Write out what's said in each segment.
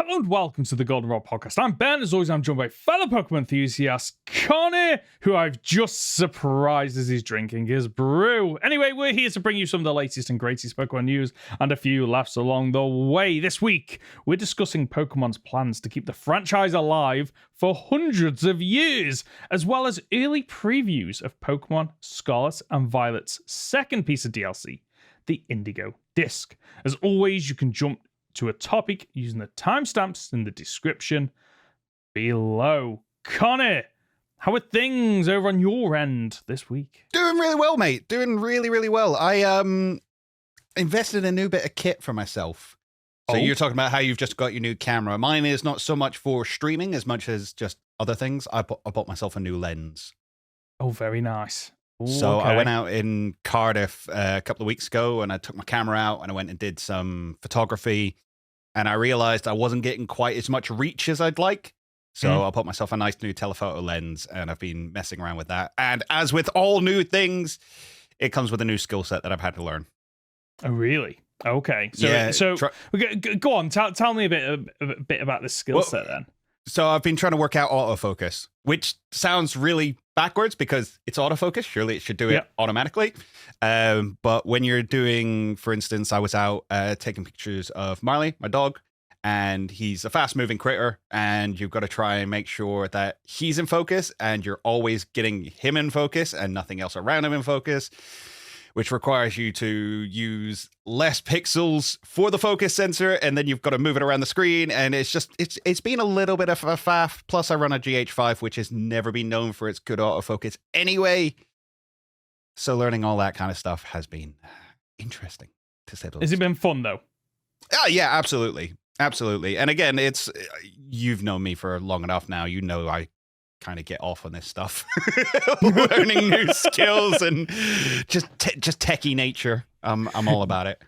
Hello and welcome to the Goldenrod Podcast. I'm Ben. As always, I'm joined by fellow Pokemon enthusiast Conor, who I've just surprised as he's drinking his brew. Anyway, we're here to bring you some of the latest and greatest Pokemon news and a few laughs along the way. This week, we're discussing Pokemon's plans to keep the franchise alive for hundreds of years, as well as early previews of Pokemon Scarlet and Violet's second piece of DLC, the Indigo Disk. As always, you can jump to a topic using the timestamps in the description below. Conor, how are things over on your end this week? Doing really well, mate. Doing really, really well. I invested in a new bit of kit for myself. So you're talking about how you've just got your new camera. Mine is not so much for streaming as much as just other things. I bought myself a new lens. Oh, very nice. Ooh, so okay. I went out in Cardiff a couple of weeks ago and I took my camera out and I went and did some photography. And I realized I wasn't getting quite as much reach as I'd like. So I bought myself a nice new telephoto lens and I've been messing around with that. And as with all new things, it comes with a new skill set that I've had to learn. Oh, really? Okay. So go on. Tell me a bit about this skill set then. So I've been trying to work out autofocus, which sounds really backwards because it's autofocus. Surely it should do it automatically. But when you're doing, for instance, I was out taking pictures of Marley, my dog, and he's a fast moving critter. And you've got to try and make sure that he's in focus and you're always getting him in focus and nothing else around him in focus, which requires you to use less pixels for the focus sensor, and then you've got to move it around the screen, and it's been a little bit of a faff. Plus, I run a GH5, which has never been known for its good autofocus anyway. So learning all that kind of stuff has been interesting, to say the least. Has it been fun, though? Oh, yeah, absolutely. Absolutely. And again, you've known me for long enough now. You know I kind of get off on this stuff. Learning new skills and just techie nature. I'm all about it.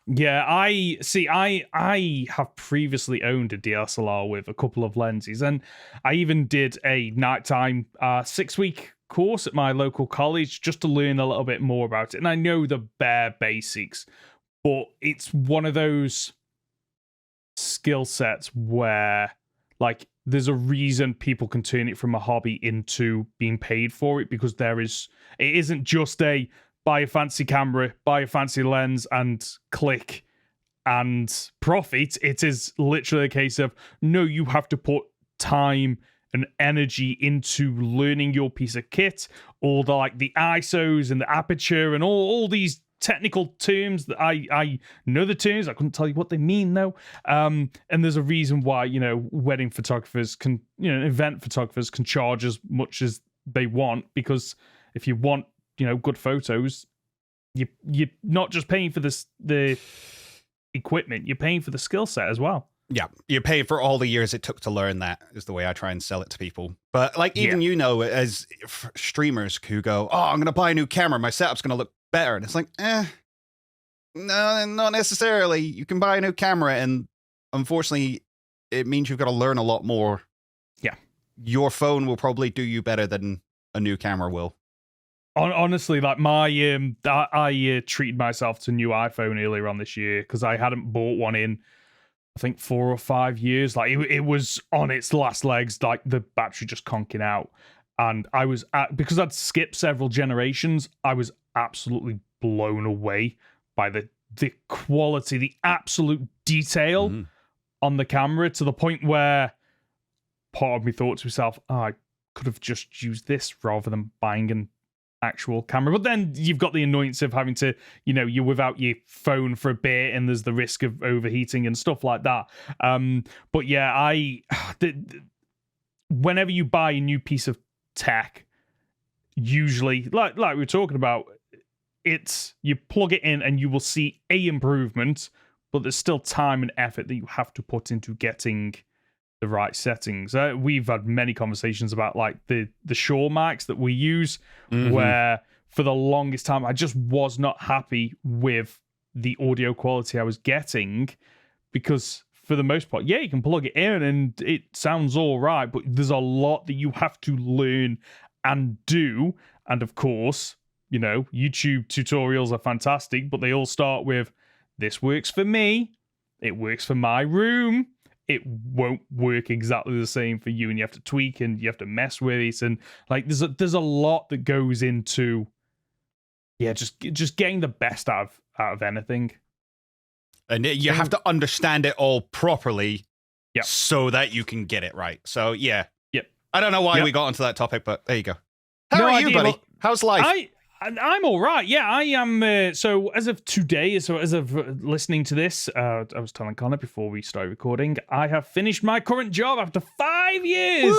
Yeah, I have previously owned a DSLR with a couple of lenses, and I even did a nighttime 6-week course at my local college just to learn a little bit more about it. And I know the bare basics, but it's one of those skill sets where, like, there's a reason people can turn it from a hobby into being paid for it, because it isn't just a buy a fancy camera, buy a fancy lens and click and profit. It is literally a case of, no, you have to put time and energy into learning your piece of kit, all the ISOs and the aperture and all these technical terms that I know the terms. I couldn't tell you what they mean though. And there's a reason why, wedding photographers can, event photographers can charge as much as they want, because if you want, good photos, you're not just paying for the equipment, you're paying for the skill set as well. Yeah, you're paying for all the years it took to learn. That is the way I try and sell it to people. But as streamers who go, oh, I'm going to buy a new camera, my setup's going to look better. And it's like, no, not necessarily. You can buy a new camera, and unfortunately, it means you've got to learn a lot more. Yeah. Your phone will probably do you better than a new camera will. Honestly, like I treated myself to a new iPhone earlier on this year because I hadn't bought one in, I think, 4 or 5 years. Like it was on its last legs, like the battery just conking out. And I was because I'd skipped several generations, I was absolutely blown away by the quality, the absolute detail on the camera, to the point where part of me thought to myself, I could have just used this rather than buying an actual camera. But then you've got the annoyance of having to, you're without your phone for a bit, and there's the risk of overheating and stuff like that. But yeah, whenever you buy a new piece of tech, usually, like we were talking about, it's you plug it in and you will see a improvement, but there's still time and effort that you have to put into getting the right settings. We've had many conversations about like the Shure mics that we use, where for the longest time I just was not happy with the audio quality I was getting, because for the most part, yeah, you can plug it in and it sounds all right, but there's a lot that you have to learn and do. And of course, YouTube tutorials are fantastic, but they all start with, this works for me, it works for my room, it won't work exactly the same for you, and you have to tweak and you have to mess with it, and like there's a lot that goes into just getting the best out of anything. And you have to understand it all properly so that you can get it right. So, yeah. Yep. I don't know why we got onto that topic, but there you go. How are you, buddy? How's life? I'm all right. Yeah, I am. So as of today, as of listening to this, I was telling Conor before we started recording, I have finished my current job after 5 years.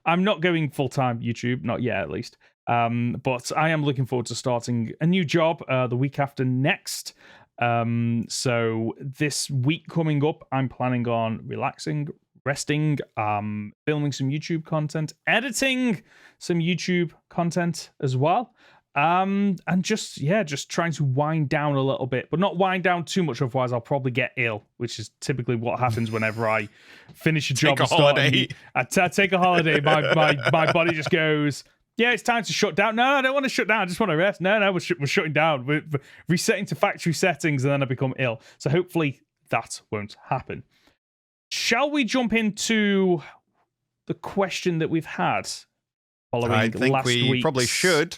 I'm not going full-time YouTube, not yet at least. But I am looking forward to starting a new job the week after next. So this week coming up, I'm planning on relaxing, resting, filming some YouTube content, editing some YouTube content as well. And just trying to wind down a little bit, but not wind down too much, otherwise I'll probably get ill, which is typically what happens whenever I finish a job. Take a holiday. I take a holiday. My body just goes, yeah, it's time to shut down. No, I don't want to shut down. I just want to rest. No, we're shutting down. We're resetting to factory settings, and then I become ill. So hopefully that won't happen. Shall we jump into the question that we've had following I think we probably should.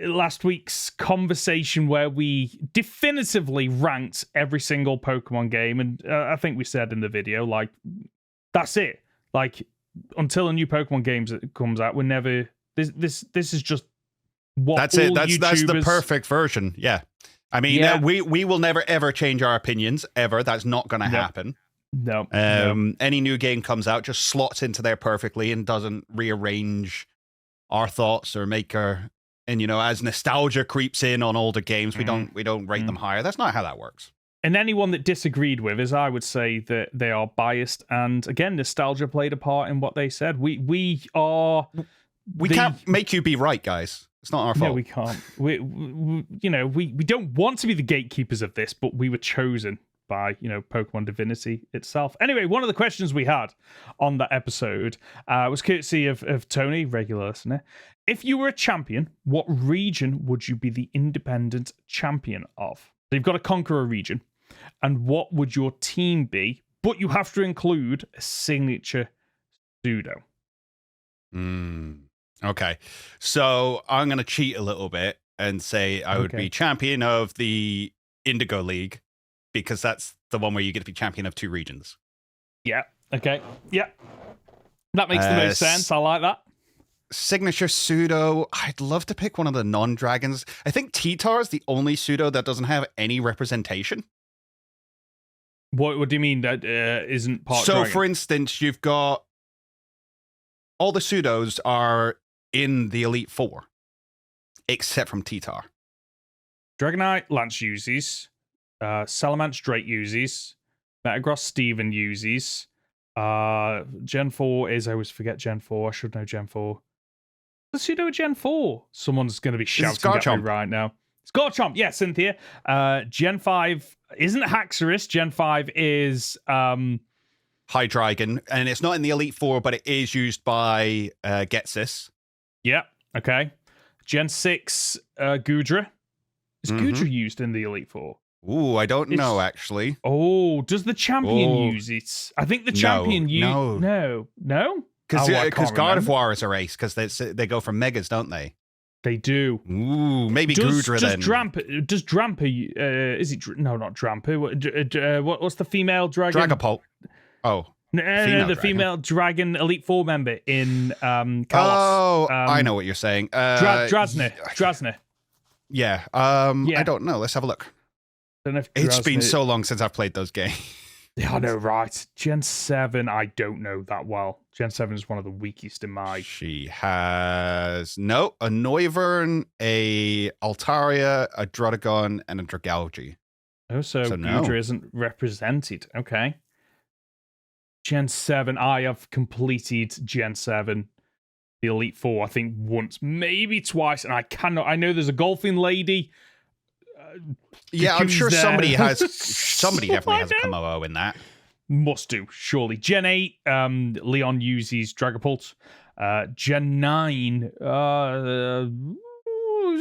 Last week's conversation where we definitively ranked every single Pokemon game, and I think we said in the video, like, that's it. Like, until a new Pokemon game comes out, we're never... This is just what that's it. That's the perfect version. Yeah, I mean, we will never ever change our opinions ever. That's not going to happen. No. Any new game comes out just slots into there perfectly and doesn't rearrange our thoughts or make our. And as nostalgia creeps in on older games, we don't rate them higher. That's not how that works. And anyone that disagreed with us, I would say that they are biased. And again, nostalgia played a part in what they said. We are. We can't make you be right, guys. It's not our fault. No, we can't. We don't want to be the gatekeepers of this, but we were chosen by, Pokemon Divinity itself. Anyway, one of the questions we had on that episode was courtesy of Tony, regular listener. If you were a champion, what region would you be the independent champion of? So you've got to conquer a region. And what would your team be? But you have to include a signature pseudo. Okay, so I'm going to cheat a little bit and say I would be champion of the Indigo League, because that's the one where you get to be champion of 2 regions. Yeah, okay. Yeah. That makes the most sense. I like that. Signature pseudo, I'd love to pick one of the non-dragons. I think T-Tar is the only pseudo that doesn't have any representation. What do you mean that isn't part So, dragon? for instance, you've got... all the pseudos are in the Elite Four, except from T-Tar. Dragonite, Lance uses. Salamence, Drake uses. Metagross, Steven uses. Gen 4 is... I always forget Gen 4. I should know Gen 4. The pseudo Gen 4. Someone's going to be shouting at me right now. Scorchomp, yeah, Cynthia. Gen 5 isn't Haxorus. Gen 5 is... Hydreigon, and it's not in the Elite Four, but it is used by Getsis. Yeah, okay. Gen 6, Goodra. Is Goodra used in the Elite Four? Ooh, I don't know, actually. Oh, does the champion use it? I think the champion No? Because Gardevoir is a race, because they go from Megas, don't they? They do. Ooh, maybe Goodra then. Does Drampa... is it... No, not Drampa. What's the female dragon? Dragapult. Oh. No, female dragon Elite Four member in Kalos. Oh, I know what you're saying. Drasna. Yeah. I don't know. Let's have a look. Don't know if it's been so long since I've played those games. Yeah, I know, right. Gen 7, I don't know that well. Gen 7 is one of the weakest in my... She has... No, a Noivern, a Altaria, a Druddigon, and a Dragalge. Oh, so Goodra isn't represented. Okay. Gen 7, I have completed Gen 7, the Elite Four, I think once, maybe twice, and I know there's a golfing lady. Yeah, I'm sure somebody definitely has a Komodo in that. Must do, surely. Gen 8, Leon uses Dragapult. Gen 9, the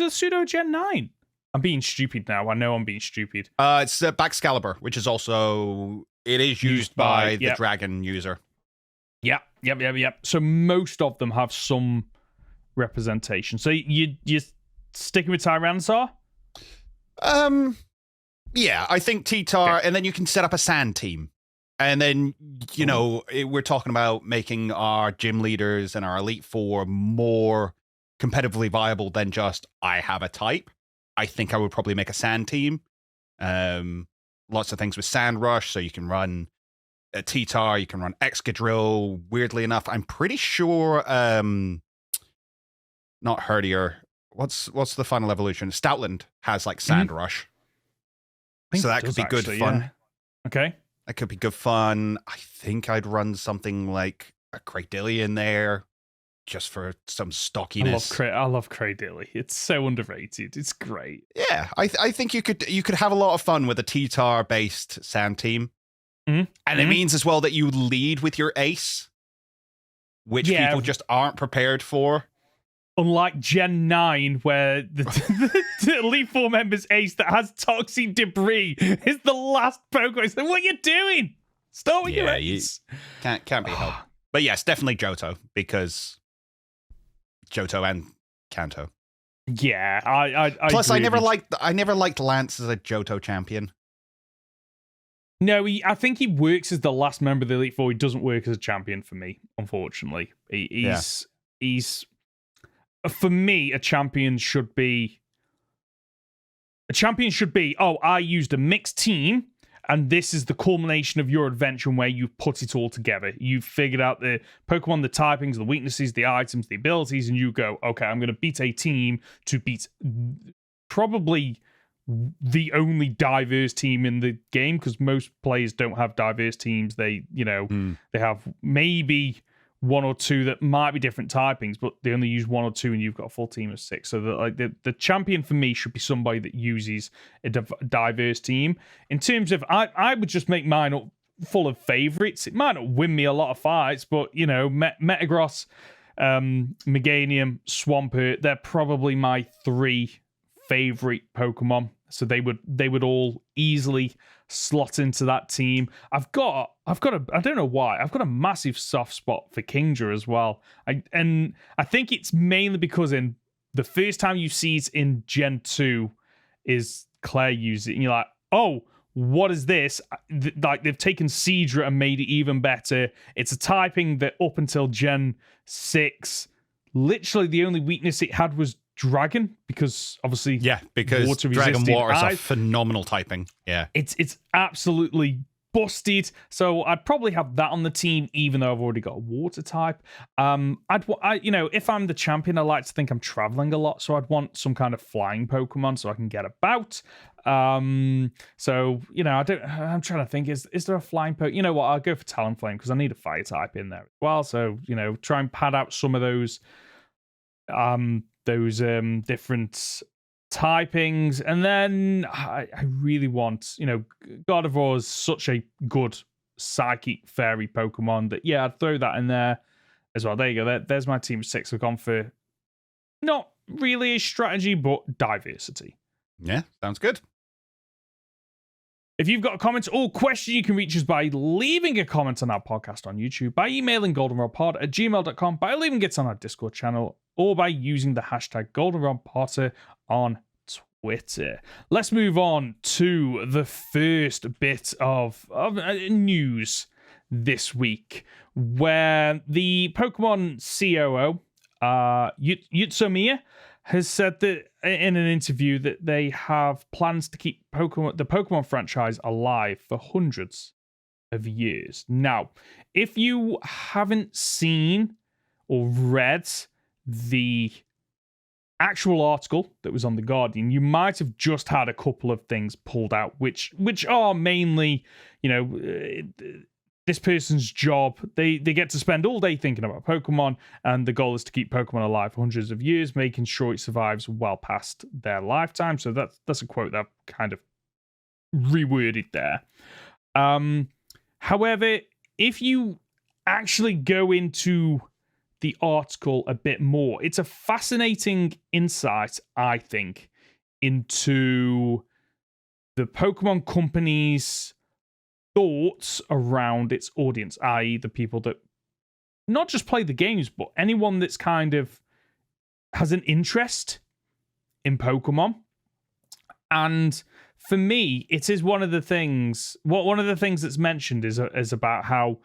pseudo Gen 9. I'm being stupid now. I know I'm being stupid. It's Baxcalibur, which is also It is used by the dragon user. Yep. So most of them have some representation. So you're sticking with Tyranitar? Yeah, I think T-Tar, and then you can set up a sand team. And then, you know, we're talking about making our gym leaders and our Elite Four more competitively viable than just, I have a type. I think I would probably make a sand team. Lots of things with Sand Rush, so you can run a T-Tar, you can run Excadrill. Weirdly enough, I'm pretty sure, not Herdier. What's the final evolution? Stoutland has like Sand Rush. So that could be good fun. Yeah. Okay. That could be good fun. I think I'd run something like a Cradilly in there just for some stockiness. I love Cradilly. It's so underrated. It's great. Yeah, I think you could have a lot of fun with a T-Tar based sand team. And it means as well that you lead with your ace, which people just aren't prepared for. Unlike Gen 9, where the Elite Four members ace that has Toxic Debris is the last Pokemon. It's like, what are you doing? Start with your ace. Can't be helped. But yes, definitely Johto, because Johto and Kanto. Yeah, I Plus, I never liked Lance as a Johto champion. No, I think he works as the last member of the Elite Four. He doesn't work as a champion for me, unfortunately. He's for me, a champion should be, oh, I used a mixed team, and this is the culmination of your adventure where you put it all together. You've figured out the Pokemon, the typings, the weaknesses, the items, the abilities, and you go, okay, I'm going to beat a team to beat probably the only diverse team in the game, because most players don't have diverse teams. They, they have maybe one or two that might be different typings, but they only use one or two, and you've got a full team of 6. So the champion for me should be somebody that uses a diverse team. In terms of, I would just make mine up full of favorites. It might not win me a lot of fights, but Metagross, Meganium, Swampert, they're probably my 3 favorite Pokemon. So they would all easily slot into that team. I've got I don't know why, I've got a massive soft spot for Kingdra as well. I think it's mainly because in the first time you see it in Gen 2 is Claire uses it, and you're like, oh, what is this? Like, they've taken Seadra and made it even better. It's a typing that up until Gen 6, literally the only weakness it had was Dragon, because obviously because Dragon Water is a phenomenal typing. Yeah, it's absolutely busted. So I'd probably have that on the team, even though I've already got a water type. If I'm the champion, I like to think I'm traveling a lot, so I'd want some kind of flying Pokemon so I can get about. I'm trying to think, is there a flying Pokemon? You know what? I'll go for Talonflame because I need a fire type in there as well. So try and pad out some of those different typings. And then I really want, Gardevoir is such a good psychic fairy Pokemon that, I'd throw that in there as well. There you go. There's my team of 6. I've gone for not really a strategy, but diversity. Yeah, sounds good. If you've got a comment or question, you can reach us by leaving a comment on our podcast on YouTube, by emailing goldenrodpod@gmail.com, by leaving it on our Discord channel, or by using the hashtag goldenrodpotter on Twitter. Let's move on to the first bit of news this week, where the Pokemon COO, Utsumiya, has said that in an interview that they have plans to keep the Pokemon franchise alive for hundreds of years. Now, if you haven't seen or read the actual article that was on The Guardian, you might have just had a couple of things pulled out, which are mainly, this person's job. They get to spend all day thinking about Pokemon, and the goal is to keep Pokemon alive for hundreds of years, making sure it survives well past their lifetime. So that's a quote that I've kind of reworded there. However, if you actually go into the article a bit more, it's a fascinating insight, I think, into the Pokemon company's thoughts around its audience, i.e. the people that not just play the games, but anyone that's kind of has an interest in Pokemon. And for me, it is one of the things that's mentioned is about how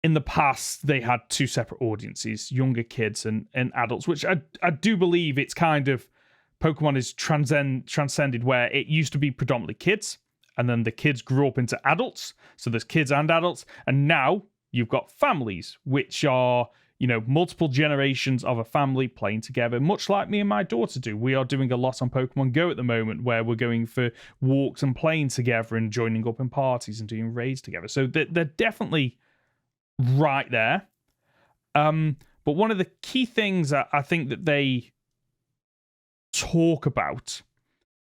in the past they had two separate audiences, younger kids and adults, which I do believe it's kind of Pokemon is transcended where it used to be predominantly kids, and then the kids grew up into adults. So there's kids and adults, and now you've got families, which are, multiple generations of a family playing together, much like me and my daughter do. We are doing a lot on Pokemon Go at the moment, where we're going for walks and playing together and joining up in parties and doing raids together. So they're definitely right there. But one of the key things that I think that they talk about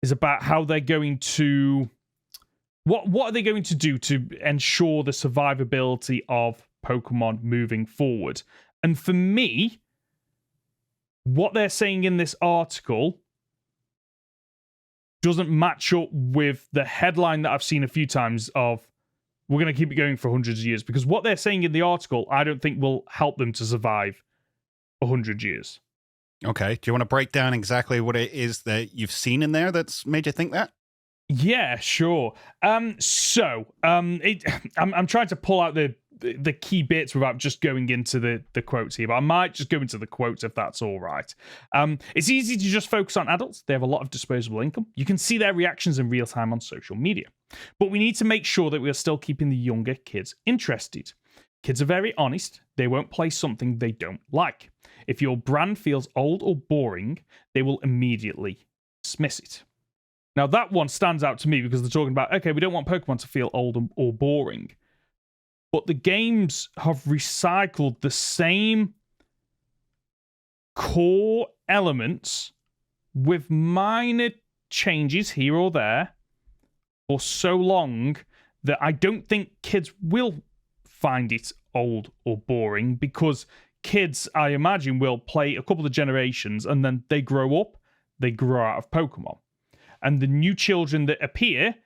is about how they're going to... What are they going to do to ensure the survivability of Pokemon moving forward? And for me, what they're saying in this article doesn't match up with the headline that I've seen a few times of we're going to keep it going for hundreds of years. Because what they're saying in the article, I don't think will help them to survive 100 years. Okay. Do you want to break down exactly what it is that you've seen in there that's made you think that? Yeah, sure. I'm trying to pull out the key bits without just going into the quotes here, but I might just go into the quotes if that's all right. It's easy to just focus on adults. They have a lot of disposable income. You can see their reactions in real time on social media. But we need to make sure that we are still keeping the younger kids interested. Kids are very honest. They won't play something they don't like. If your brand feels old or boring, they will immediately dismiss it. Now, that one stands out to me because they're talking about, okay, we don't want Pokemon to feel old or boring. But the games have recycled the same core elements with minor changes here or there for so long that I don't think kids will find it old or boring, because kids, I imagine, will play a couple of generations and then they grow up, they grow out of Pokemon. And the new children that appear,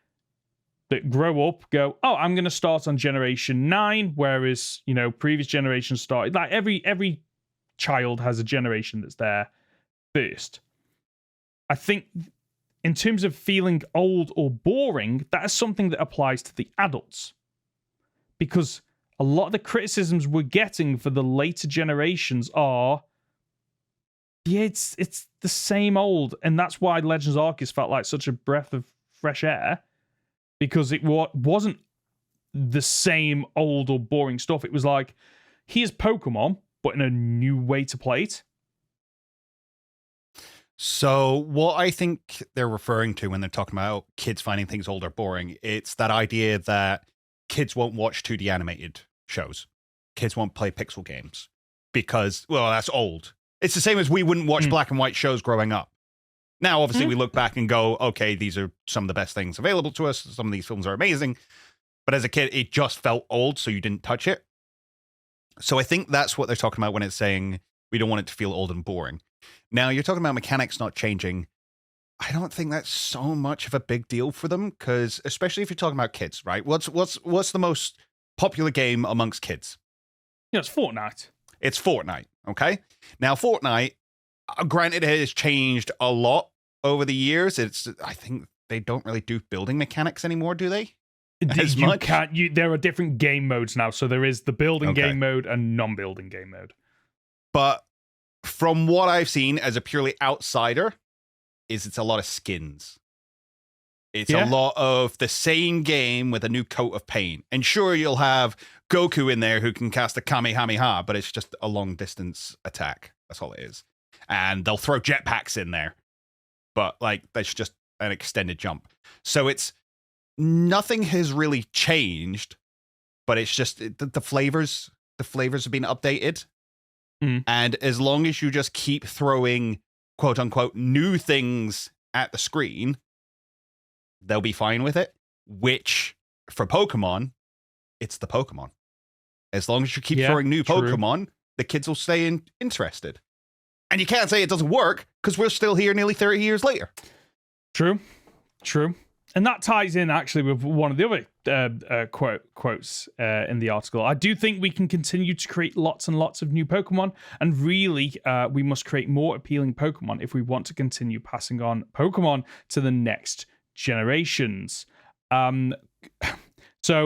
that grow up, go, oh, I'm going to start on generation 9, whereas, previous generations started. Like every child has a generation that's there first. I think in terms of feeling old or boring, that is something that applies to the adults. Because a lot of the criticisms we're getting for the later generations are, yeah, it's the same old, and that's why Legends Arceus felt like such a breath of fresh air, because it wasn't the same old or boring stuff. It was like, here's Pokemon, but in a new way to play it. So what I think they're referring to when they're talking about kids finding things old or boring, it's that idea that kids won't watch 2D animated shows. Kids won't play pixel games because, well, that's old. It's the same as we wouldn't watch black and white shows growing up. Now, obviously, we look back and go, okay, these are some of the best things available to us. Some of these films are amazing. But as a kid, it just felt old, so you didn't touch it. So I think that's what they're talking about when it's saying we don't want it to feel old and boring. Now, you're talking about mechanics not changing. I don't think that's so much of a big deal for them, because especially if you're talking about kids, right? What's the most popular game amongst kids? Yeah, it's Fortnite. It's Fortnite, okay? Now, Fortnite, granted, it has changed a lot over the years. I think they don't really do building mechanics anymore, do they? There are different game modes now. So there is the building game mode and non-building game mode. But from what I've seen as a purely outsider, it's a lot of skins. It's a lot of the same game with a new coat of paint. And sure, you'll have Goku in there who can cast a Kamehameha, but it's just a long distance attack. That's all it is. And they'll throw jetpacks in there. But that's just an extended jump. So nothing has really changed, but it's just the flavors have been updated. And as long as you just keep throwing quote unquote new things at the screen, they'll be fine with it. Which for Pokemon, it's the Pokemon. As long as you keep throwing new Pokemon, the kids will stay interested. And you can't say it doesn't work, because we're still here nearly 30 years later. True. And that ties in actually with one of the other quotes in the article. I do think we can continue to create lots and lots of new Pokemon, and really, we must create more appealing Pokemon if we want to continue passing on Pokemon to the next generations. And I'll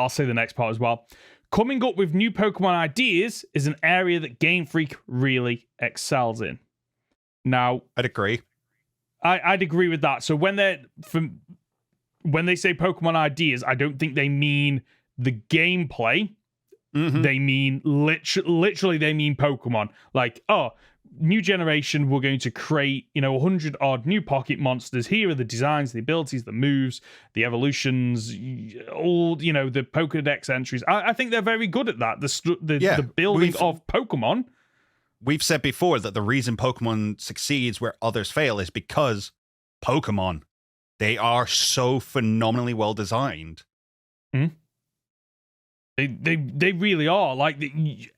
say the next part as well. Coming up with new Pokemon ideas is an area that Game Freak really excels in. Now, I'd agree. I'd agree with that. So when they say Pokemon ideas, I don't think they mean the gameplay. Mm-hmm. They mean literally they mean Pokemon. Like, oh, new generation, we're going to create 100 odd new pocket monsters. Here are the designs, the abilities, the moves, the evolutions, all the Pokédex entries. I think they're very good at that. The building of Pokemon. We've said before that the reason Pokemon succeeds where others fail is because Pokemon. They are so phenomenally well designed. Mm-hmm. They really are. Like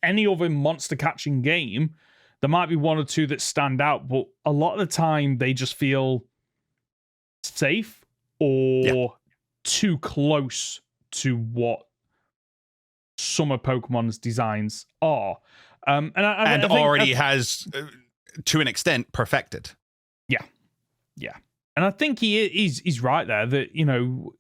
any other monster catching game, there might be one or two that stand out, but a lot of the time they just feel safe or too close to what some of Pokemon's designs are. And I think already has, to an extent, perfected. Yeah. And I think he's right there that,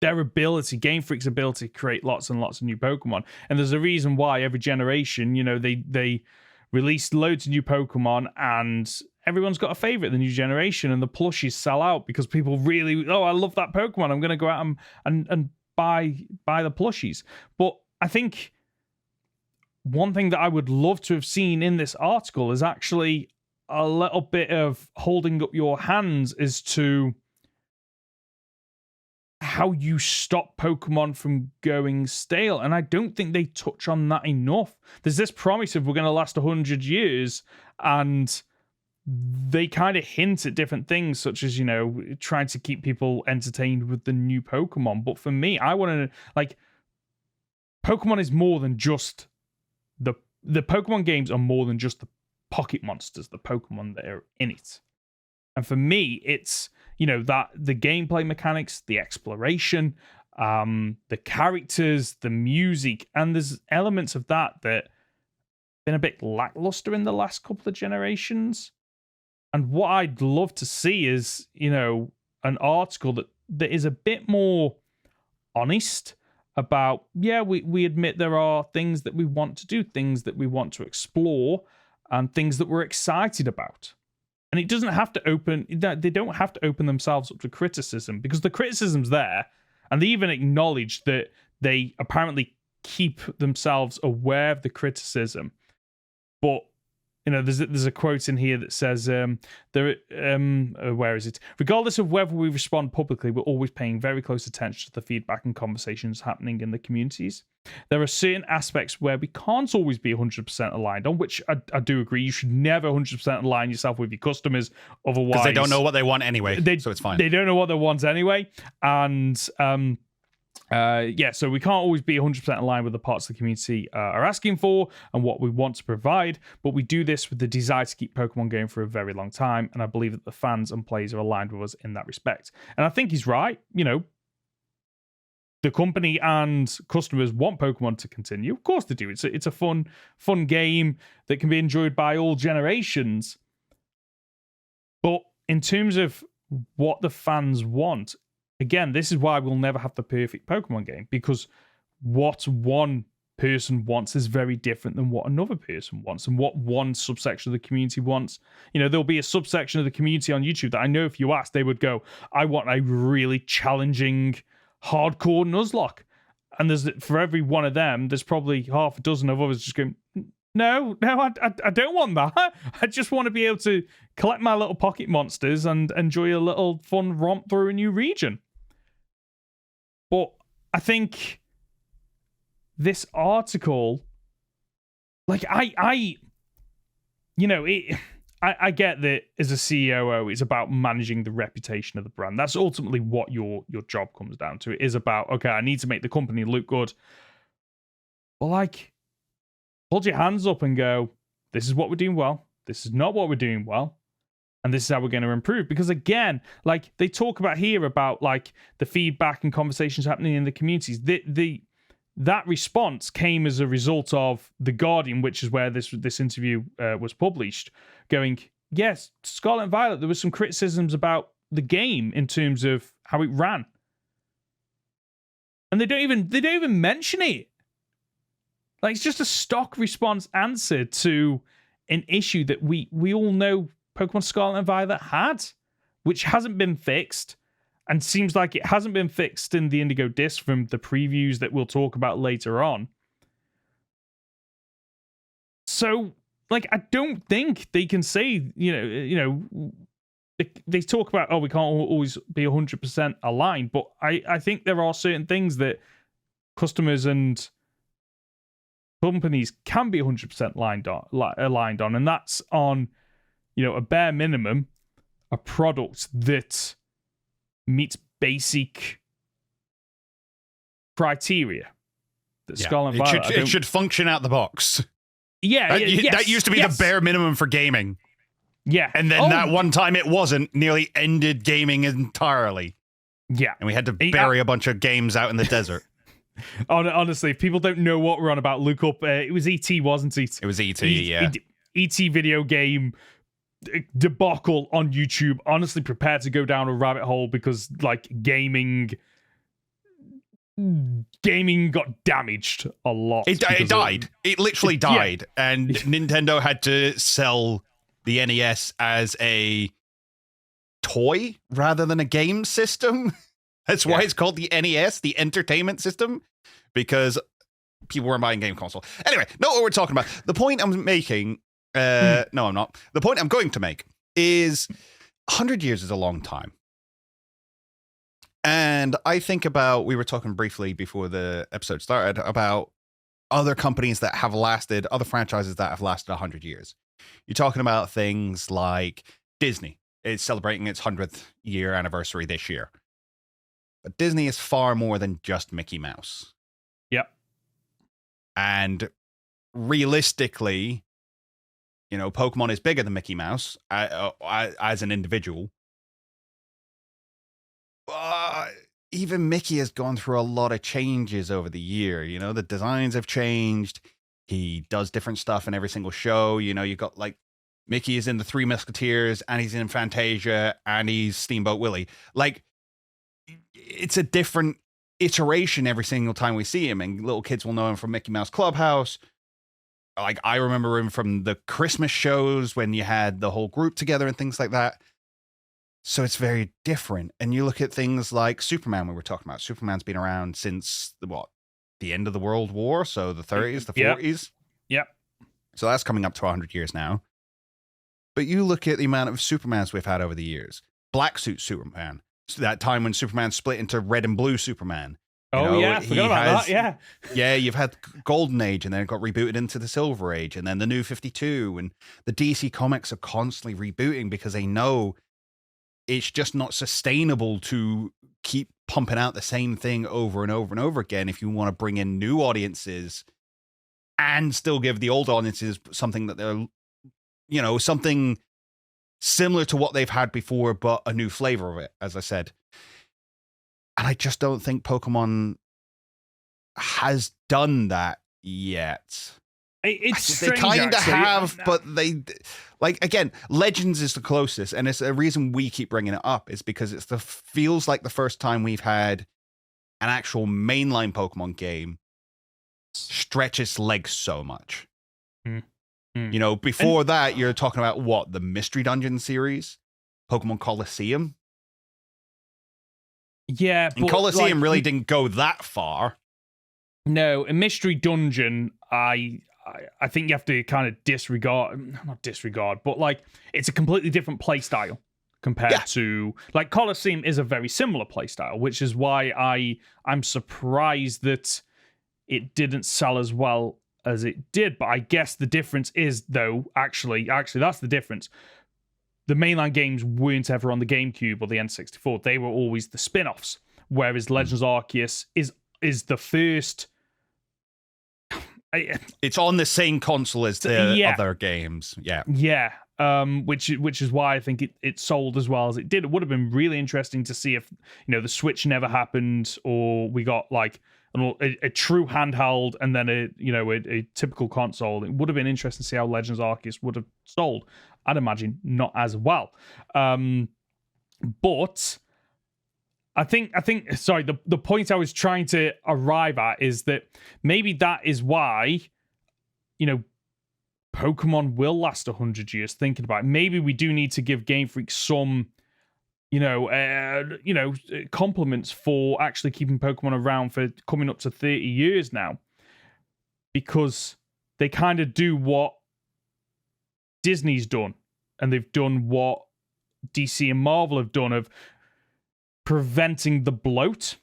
their ability, Game Freak's ability to create lots and lots of new Pokemon. And there's a reason why every generation, they release loads of new Pokemon and everyone's got a favorite the new generation, and the plushies sell out because people really, I love that Pokemon. I'm going to go out and buy the plushies. But I think one thing that I would love to have seen in this article is actually a little bit of holding up your hands as to how you stop Pokemon from going stale. And I don't think they touch on that enough. There's this promise of we're going to last 100 years, and they kind of hint at different things, such as, trying to keep people entertained with the new Pokemon. But for me, I want to, Pokemon is more than just the Pokemon games are more than just the pocket monsters, the Pokemon that are in it. And for me, it's, that the gameplay mechanics, the exploration, the characters, the music, and there's elements of that have been a bit lackluster in the last couple of generations. And what I'd love to see is, an article that is a bit more honest about, we admit there are things that we want to do, things that we want to explore, and things that we're excited about. And it doesn't have to they don't have to open themselves up to criticism, because the criticism's there, and they even acknowledge that they apparently keep themselves aware of the criticism. But there's a quote in here that says, where is it? Regardless of whether we respond publicly, we're always paying very close attention to the feedback and conversations happening in the communities. There are certain aspects where we can't always be 100% aligned on, which I do agree. You should never 100% align yourself with your customers. Otherwise, because they don't know what they want anyway, so it's fine. They don't know what they want anyway. And so we can't always be 100% aligned with the parts of the community are asking for and what we want to provide, but we do this with the desire to keep Pokemon going for a very long time, and I believe that the fans and players are aligned with us in that respect. And I think he's right. The company and customers want Pokemon to continue. Of course they do. It's a fun game that can be enjoyed by all generations. But in terms of what the fans want, again, this is why we'll never have the perfect Pokemon game, because what one person wants is very different than what another person wants, and what one subsection of the community wants. There'll be a subsection of the community on YouTube that I know if you ask, they would go, I want a really challenging, hardcore Nuzlocke. And for every one of them, there's probably half a dozen of others just going, No, I don't want that. I just want to be able to collect my little pocket monsters and enjoy a little fun romp through a new region. But I think this article, like, I get that as a COO, it's about managing the reputation of the brand. That's ultimately what your job comes down to. It is about, okay, I need to make the company look good. But, like, hold your hands up and go, this is what we're doing well. This is not what we're doing well. And this is how we're going to improve. Because again, like they talk about here about like the feedback and conversations happening in the communities. That response came as a result of The Guardian, which is where this interview was published, going, yes, Scarlet and Violet, there was some criticisms about the game in terms of how it ran. And they don't even mention it. Like, it's just a stock response answer to an issue that we all know Pokemon Scarlet and Violet had, which hasn't been fixed, and seems like it hasn't been fixed in the Indigo Disk from the previews that we'll talk about later on. So, like, I don't think they can say, they talk about, we can't always be 100% aligned, but I think there are certain things that customers and companies can be 100% aligned on, and that's on, a bare minimum, a product that meets basic criteria. That Scarlet and Violet, it should function out the box. Yeah, that used to be the bare minimum for gaming. Yeah. And then that one time it wasn't, nearly ended gaming entirely. Yeah. And we had to bury a bunch of games out in the desert. Honestly, if people don't know what we're on about, look up. It was E.T., wasn't it? It was E.T., yeah. E.T. video game debacle on YouTube. Honestly, prepare to go down a rabbit hole because, like, gaming got damaged a lot. It died. It literally died. Yeah. And Nintendo had to sell the NES as a toy rather than a game system. That's why it's called the NES, the entertainment system, because people weren't buying game console. Anyway, not what we're talking about. The point I'm making, no, I'm not. The point I'm going to make is 100 years is a long time. And I think about, we were talking briefly before the episode started about other companies that have lasted, other franchises that have lasted 100 years. You're talking about things like Disney. It's celebrating its 100th year anniversary this year. But Disney is far more than just Mickey Mouse. Yep. And realistically, Pokemon is bigger than Mickey Mouse as an individual. Even Mickey has gone through a lot of changes over the year. The designs have changed. He does different stuff in every single show. You've got like Mickey is in the Three Musketeers, and he's in Fantasia, and he's Steamboat Willie. Like, it's a different iteration every single time we see him, and little kids will know him from Mickey Mouse Clubhouse. Like, I remember him from the Christmas shows when you had the whole group together and things like that. So it's very different. And you look at things like Superman, we were talking about. Superman's been around since the end of the World War, so the 30s, the 40s. Yep. So that's coming up to 100 years now. But you look at the amount of Supermans we've had over the years. Black Suit Superman. So that time when Superman split into red and blue Superman. I forgot about that, yeah. Yeah, you've had Golden Age, and then it got rebooted into the Silver Age, and then the New 52, and the DC Comics are constantly rebooting because they know it's just not sustainable to keep pumping out the same thing over and over and over again if you want to bring in new audiences and still give the old audiences something that they're, something similar to what they've had before, but a new flavor of it, as I said. And I just don't think Pokemon has done that yet. It's strange, they kind of actually. have, but they, like, again, Legends is the closest, and it's a reason we keep bringing it up is because feels like the first time we've had an actual mainline Pokemon game stretch its legs so much. Before that, you're talking about the Mystery Dungeon series, Pokemon Colosseum. Yeah, and Colosseum really didn't go that far. No, a Mystery Dungeon, I think you have to kind of not disregard, but like it's a completely different play style compared to like Colosseum is a very similar play style, which is why I'm surprised that it didn't sell as well as it did. But I guess the difference is, though, actually that's the difference. The mainline games weren't ever on the GameCube or the N64. They were always the spin-offs, whereas Legends Arceus is the first It's on the same console as the other games. Yeah. Which is why I think it sold as well as it did. It would have been really interesting to see if the Switch never happened, or we got like a true handheld and then a typical console. It would have been interesting to see how Legends Arceus would have sold. I'd imagine not as well. But I think sorry, the point I was trying to arrive at is that maybe that is why Pokemon will last 100 years. Thinking about it, maybe we do need to give Game Freak some compliments for actually keeping Pokemon around for coming up to 30 years now, because they kind of do what Disney's done, and they've done what DC and Marvel have done of preventing the bloat.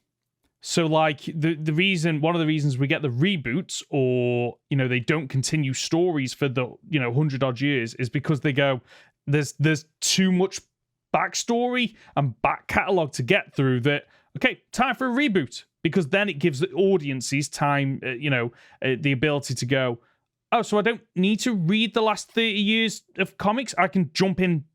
So like one of the reasons we get the reboots, or they don't continue stories for the 100 odd years, is because they go, there's too much backstory and back catalog to get through. That okay, time for a reboot, because then it gives the audiences time, the ability to go, oh, so I don't need to read the last 30 years of comics. I can jump in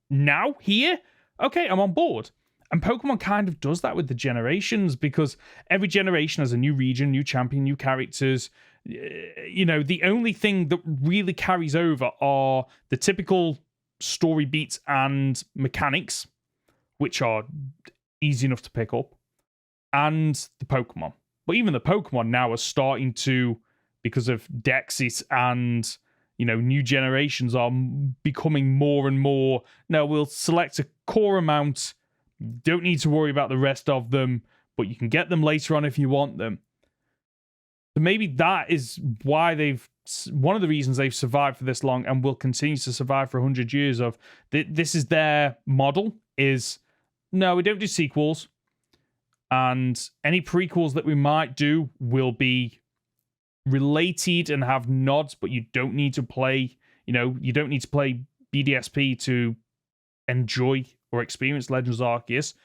now here. Okay, I'm on board. And Pokemon kind of does that with the generations, because every generation has a new region, new champion, new characters. The only thing that really carries over are the typical story beats and mechanics, which are easy enough to pick up, and the Pokemon. But even the Pokemon now are starting to, because of Dexit and new generations are becoming more and more. Now we'll select a core amount. Don't need to worry about the rest of them, but you can get them later on if you want them. So maybe that is why one of the reasons they've survived for this long and will continue to survive for 100 years. Of this is their model: is no, we don't do sequels, and any prequels that we might do will be related and have nods, but you don't need to play. You don't need to play BDSP to enjoy or experience Legends Arceus.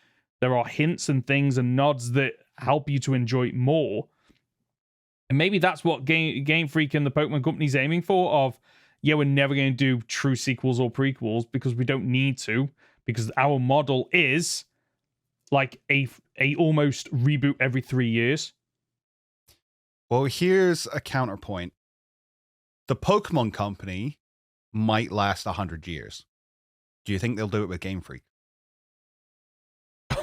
There are hints and things and nods that help you to enjoy it more. And maybe that's what Game Freak and the Pokemon Company's aiming for, of, we're never going to do true sequels or prequels because we don't need to, because our model is like a almost reboot every 3 years. Well, here's a counterpoint. The Pokemon Company might last 100 years. Do you think they'll do it with Game Freak?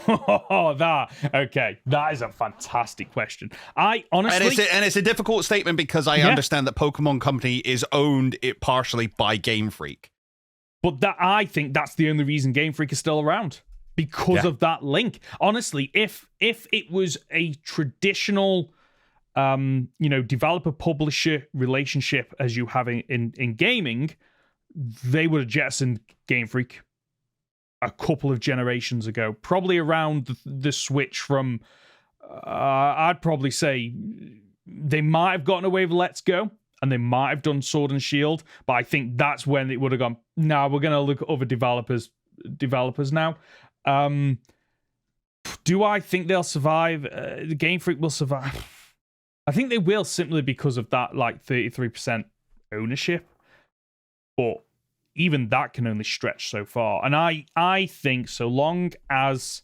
That is a fantastic question. I honestly, and it's a difficult statement, because I understand that Pokemon Company is owned partially by Game Freak. But I think that's the only reason Game Freak is still around, because of that link. Honestly, if it was a traditional developer publisher relationship as you have in gaming, they would have jettisoned Game Freak a couple of generations ago, probably around the Switch. From I'd probably say they might have gotten away with Let's Go, and they might have done Sword and Shield, but I think that's when it would have gone, we're going to look at other developers now. Do I think they'll survive? The Game Freak will survive. I think they will, simply because of that 33% ownership. But even that can only stretch so far. And I think so long as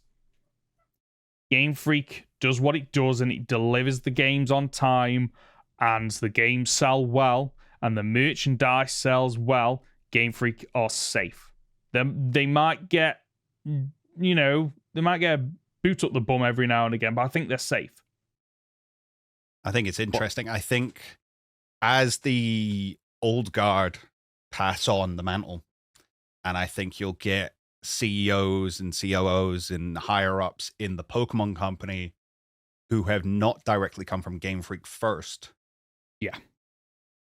Game Freak does what it does and it delivers the games on time, and the games sell well, and the merchandise sells well, Game Freak are safe. They might get, they might get a boot up the bum every now and again, but I think they're safe. I think it's interesting. I think as the old guard pass on the mantle, and I think you'll get CEOs and COOs and higher ups in the Pokemon Company who have not directly come from Game Freak first. Yeah.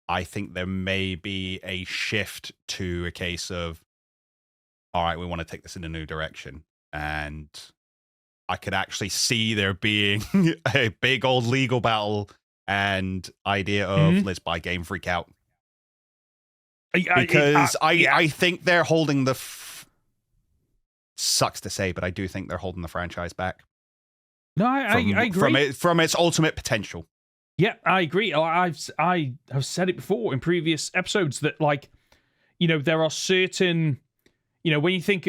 I think there may be a shift to a case of, all right, we want to take this in a new direction. And I could actually see there being a big old legal battle and idea of let's buy Game Freak out. Because I think they're holding the... sucks to say, but I do think they're holding the franchise back. No, I agree. From its ultimate potential. Yeah, I agree. I have said it before in previous episodes that, like, there are certain, when you think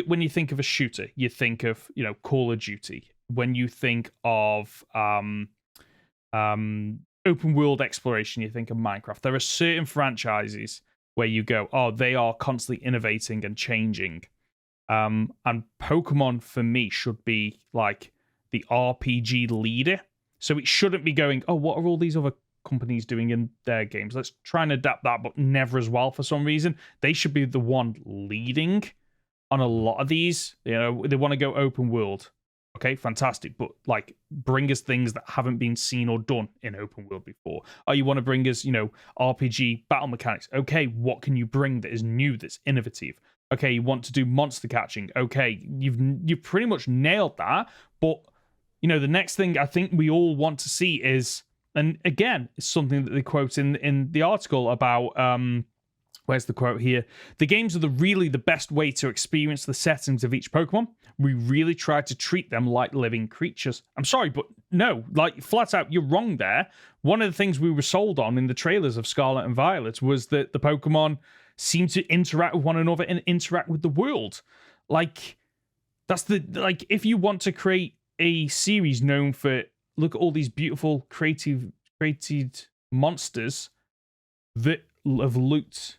of a shooter, you think of, Call of Duty. When you think of open world exploration, you think of Minecraft. There are certain franchises where you go, oh, they are constantly innovating and changing. And Pokemon for me should be like the RPG leader. So it shouldn't be going, oh, what are all these other companies doing in their games? Let's try and adapt that, but never as well for some reason. They should be the one leading on a lot of these. They want to go open world. Okay, fantastic. But like, bring us things that haven't been seen or done in open world before. Oh, you want to bring us, RPG battle mechanics. Okay, what can you bring that is new, that's innovative? Okay, you want to do monster catching. Okay, you've pretty much nailed that. But the next thing I think we all want to see is, and again, it's something that they quote in the article about, where's the quote here? The games are really the best way to experience the settings of each Pokemon. We really try to treat them like living creatures. I'm sorry, but no, like, flat out, you're wrong there. One of the things we were sold on in the trailers of Scarlet and Violet was that the Pokemon seem to interact with one another and interact with the world. Like, if you want to create a series known for, look at all these beautiful created monsters that have looked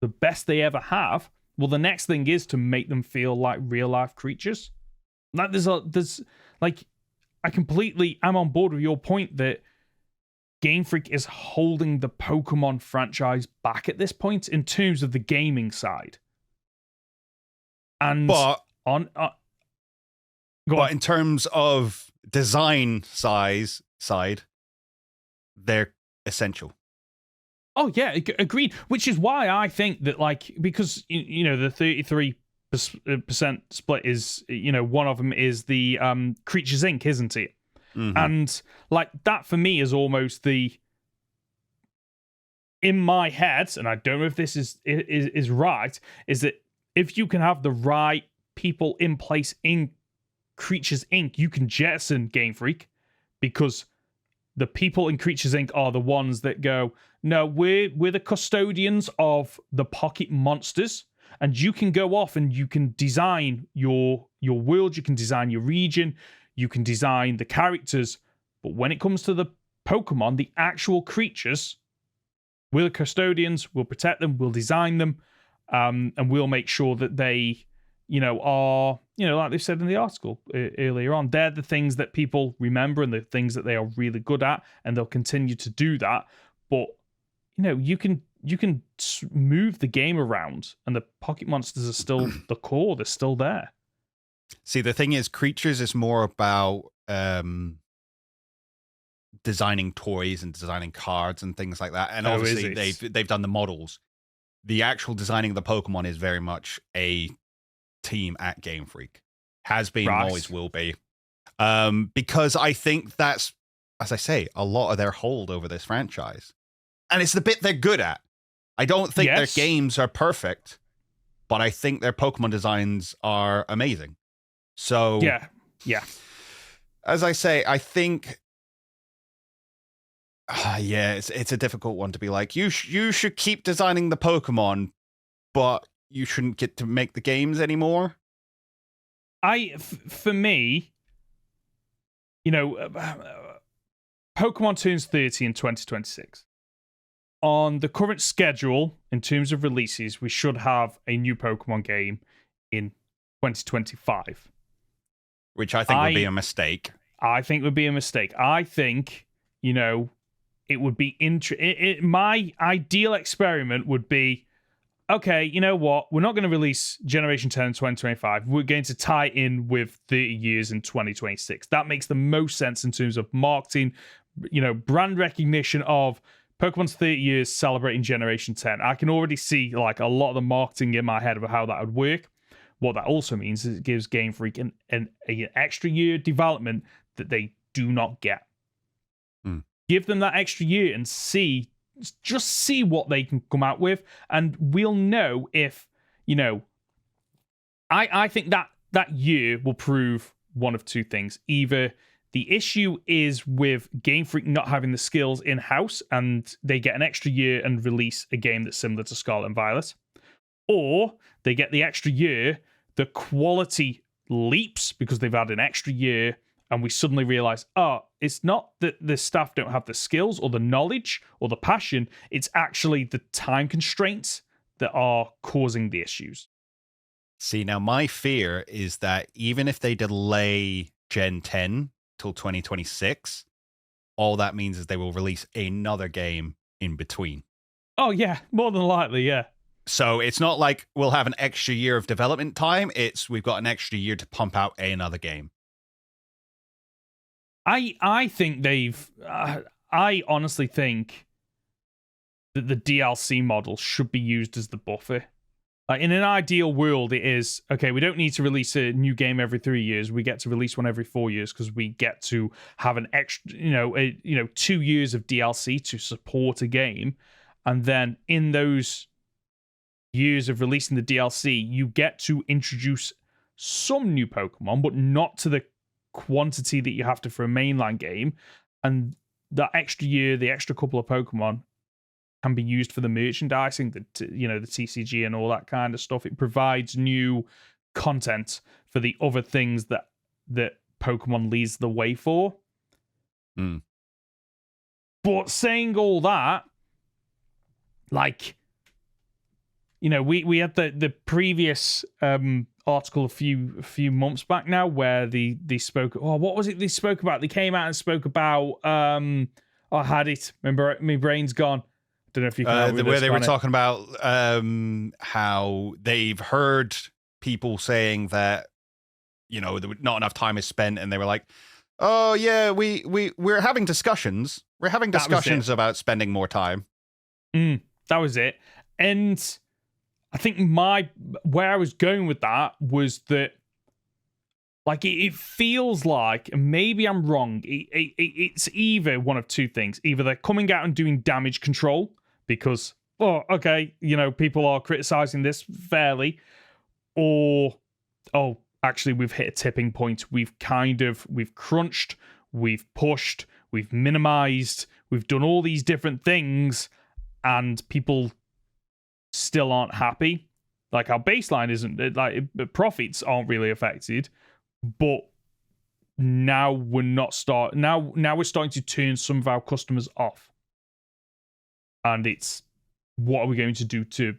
the best they ever have, well, the next thing is to make them feel like real life creatures. Like, I'm on board with your point that Game Freak is holding the Pokemon franchise back at this point in terms of the gaming side. And but in terms of design side, they're essential. Oh, yeah, agreed. Which is why I think that, like, because, the 33% split is, one of them is the Creatures Inc., isn't it? Mm-hmm. And, like, that for me is almost in my head, and I don't know if this is right, is that if you can have the right people in place in Creatures Inc., you can jettison Game Freak, because the people in Creatures Inc. are the ones that go, no, we're the custodians of the pocket monsters, and you can go off and you can design your world, you can design your region, you can design the characters, but when it comes to the Pokemon, the actual creatures, we're the custodians, we'll protect them, we'll design them, and we'll make sure that they, are, like they said in the article earlier on, they're the things that people remember and the things that they are really good at, and they'll continue to do that. But, you can move the game around, and the pocket monsters are still the core, they're still there. See, the thing is, Creatures is more about designing toys and designing cards and things like that. And obviously they've done the models. The actual designing of the Pokemon is very much a team at Game Freak. Has been, right. Always will be. Because I think that's, as I say, a lot of their hold over this franchise. And it's the bit they're good at. I don't think their games are perfect, but I think their Pokemon designs are amazing. So, yeah. As I say, I think, it's a difficult one to be like, you should keep designing the Pokemon, but you shouldn't get to make the games anymore. For me, Pokemon turns 30 in 2026. On the current schedule, in terms of releases, we should have a new Pokemon game in 2025. Which I think would be a mistake. I think would be a mistake. I think, it would be... my ideal experiment would be, okay, you know what? We're not going to release Generation 10 in 2025. We're going to tie in with 30 years in 2026. That makes the most sense in terms of marketing, brand recognition of Pokemon's 30 years celebrating Generation 10. I can already see, like, a lot of the marketing in my head of how that would work. What that also means is it gives Game Freak an extra year development that they do not get. Give them that extra year and just see what they can come out with, and we'll know if, I think that year will prove one of two things. Either The issue is with Game Freak not having the skills in-house, and they get an extra year and release a game that's similar to Scarlet and Violet. Or they get the extra year, the quality leaps because they've had an extra year, and we suddenly realize, it's not that the staff don't have the skills or the knowledge or the passion, it's actually the time constraints that are causing the issues. See, now my fear is that even if they delay Gen 10 till 2026, all that means is they will release another game in between. Oh, yeah, more than likely, yeah. So it's not like we'll have an extra year of development time. We've got an extra year to pump out another game. I think I honestly think that the DLC model should be used as the buffer. Like in an ideal world, it is, okay, we don't need to release a new game every 3 years. We get to release one every 4 years because we get to have an extra, 2 years of DLC to support a game. And then in those years of releasing the DLC, you get to introduce some new Pokemon, but not to the quantity that you have to for a mainline game. And that extra year, the extra couple of Pokemon can be used for the merchandising, the TCG and all that kind of stuff. It provides new content for the other things that Pokemon leads the way for. Mm. But saying all that, like, we had the previous article a few months back now where they spoke. Oh, what was it they spoke about? They came out and spoke about. I had it. Remember, my brain's gone. Don't know if you can help with where this, they were Conor. talking about how they've heard people saying that not enough time is spent, and they were like, "Oh yeah, we're having discussions. We're having discussions about spending more time." That was it, and I think where I was going with that was that, like, it feels like, and maybe I'm wrong, it's either one of two things. Either they're coming out and doing damage control because, people are criticizing this fairly, or, actually we've hit a tipping point. We've crunched, we've pushed, we've minimized, we've done all these different things, and people still aren't happy. Like, our baseline isn't, like, profits aren't really affected, but now we're starting to turn some of our customers off, and it's, what are we going to do to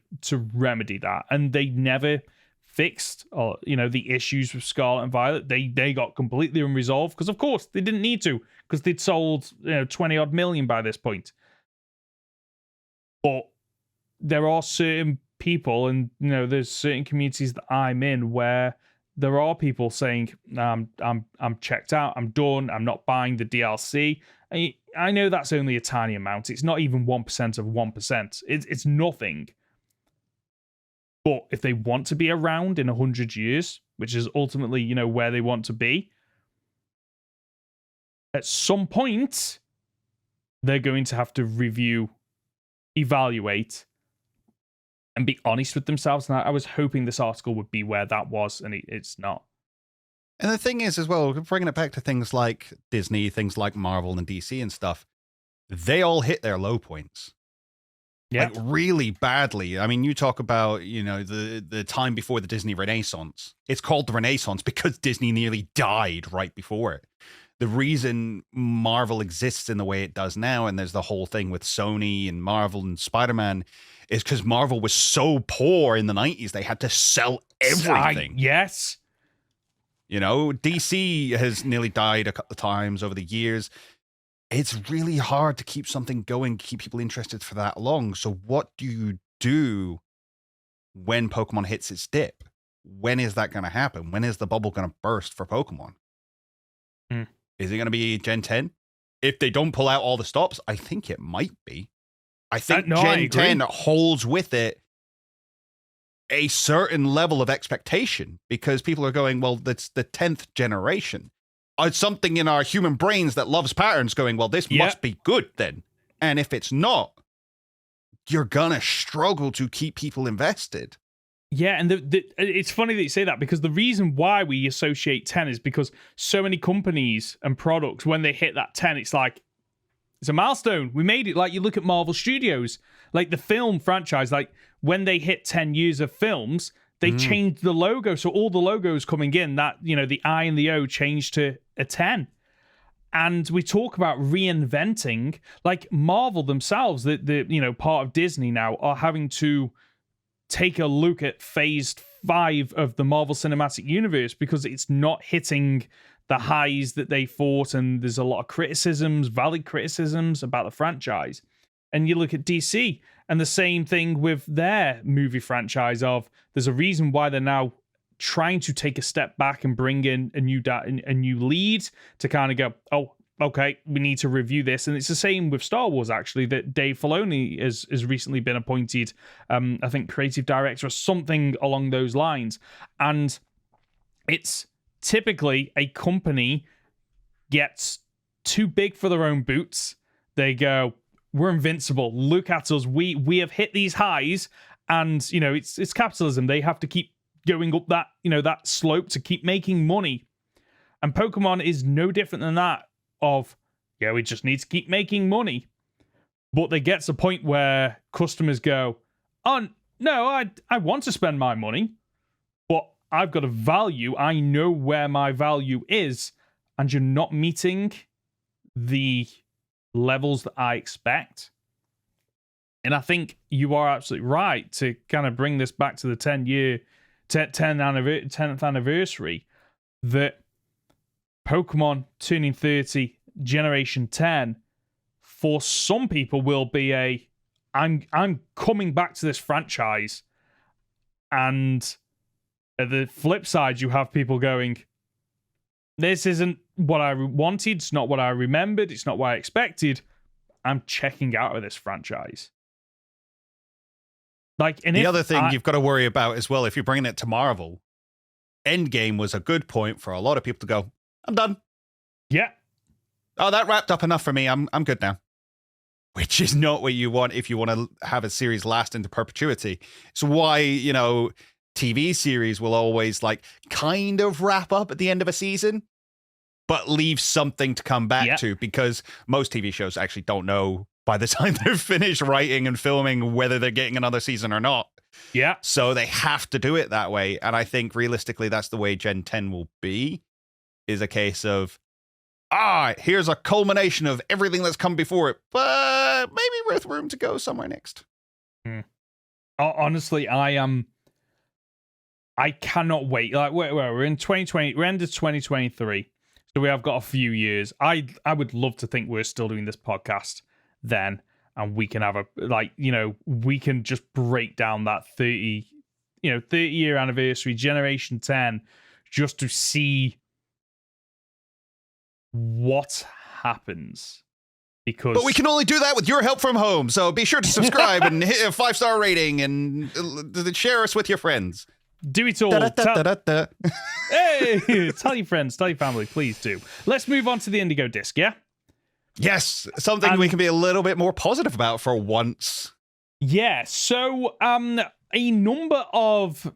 remedy that? And they never fixed the issues with Scarlet and Violet. They got completely unresolved because, of course, they didn't need to, because they'd sold 20 odd million by this point. But there are certain people, and there's certain communities that I'm in where there are people saying, I'm checked out, I'm done, I'm not buying the DLC. I know that's only a tiny amount. It's not even 1% of 1%. It's nothing. But if they want to be around in 100 years, which is ultimately, where they want to be, at some point, they're going to have to review, evaluate, and be honest with themselves. And I was hoping this article would be where that was, and it's not. And the thing is, as well, bringing it back to things like Disney, things like Marvel and DC and stuff, they all hit their low points. Yeah. Like, really badly. I mean, you talk about, the time before the Disney Renaissance. It's called the Renaissance because Disney nearly died right before it. The reason Marvel exists in the way it does now, and there's the whole thing with Sony and Marvel and Spider-Man, is because Marvel was so poor in the 90s, they had to sell everything. Yes. DC has nearly died a couple of times over the years. It's really hard to keep something going, keep people interested for that long. So what do you do when Pokemon hits its dip? When is that going to happen? When is the bubble going to burst for Pokemon? Is it going to be Gen 10? If they don't pull out all the stops, I think it might be. I think Gen 10 holds with it a certain level of expectation because people are going, well, that's the 10th generation. It's something in our human brains that loves patterns going, well, this must be good then. And if it's not, you're going to struggle to keep people invested. Yeah, and it's funny that you say that, because the reason why we associate 10 is because so many companies and products, when they hit that 10, it's like, it's a milestone. We made it. Like, you look at Marvel Studios, like the film franchise, like when they hit 10 years of films, they changed the logo. So all the logos coming in, that, you know, the I and the O changed to a 10. And we talk about reinventing, like Marvel themselves, the you know, part of Disney now, are having to take a look at phase 5 of the Marvel Cinematic Universe because it's not hitting the highs that they thought, and there's a lot of criticisms, valid criticisms about the franchise. And you look at DC, and the same thing with their movie franchise of, there's a reason why they're now trying to take a step back and bring in a new lead to kind of go, oh, okay, we need to review this. And it's the same with Star Wars, actually, that Dave Filoni has recently been appointed, I think, creative director or something along those lines. And it's typically a company gets too big for their own boots. They go, we're invincible. Look at us. We have hit these highs. And, you know, it's capitalism. They have to keep going up that, you know, that slope to keep making money. And Pokemon is no different than that. Of, yeah, we just need to keep making money. But there gets a point where customers go, oh, no, I want to spend my money, but I've got a value. I know where my value is, and you're not meeting the levels that I expect. And I think you are absolutely right to kind of bring this back to the 10th anniversary, that Pokemon turning 30, Generation 10, for some people will be I'm coming back to this franchise. And at the flip side, you have people going, this isn't what I wanted, it's not what I remembered, it's not what I expected, I'm checking out of this franchise. Like, and the other thing you've got to worry about as well, if you're bringing it to Marvel, Endgame was a good point for a lot of people to go, I'm done. Yeah. Oh, that wrapped up enough for me. I'm good now. Which is not what you want if you want to have a series last into perpetuity. It's why, you know, TV series will always like kind of wrap up at the end of a season, but leave something to come back to, because most TV shows actually don't know by the time they're finished writing and filming whether they're getting another season or not. Yeah. So they have to do it that way. And I think realistically, that's the way Gen 10 will be, is a case of, here's a culmination of everything that's come before it, but maybe with room to go somewhere next. Honestly, I cannot wait. Like, we're in 2020, we're end of 2023, so we have got a few years. I would love to think we're still doing this podcast then, and we can have we can just break down that 30-year anniversary, Generation 10, just to see what happens. But we can only do that with your help from home, so be sure to subscribe and hit a 5-star rating and share us with your friends. Do it all. Hey, tell your friends, tell your family, please do. Let's move on to the Indigo Disk, yeah? Yes, something we can be a little bit more positive about for once. Yeah, so a number of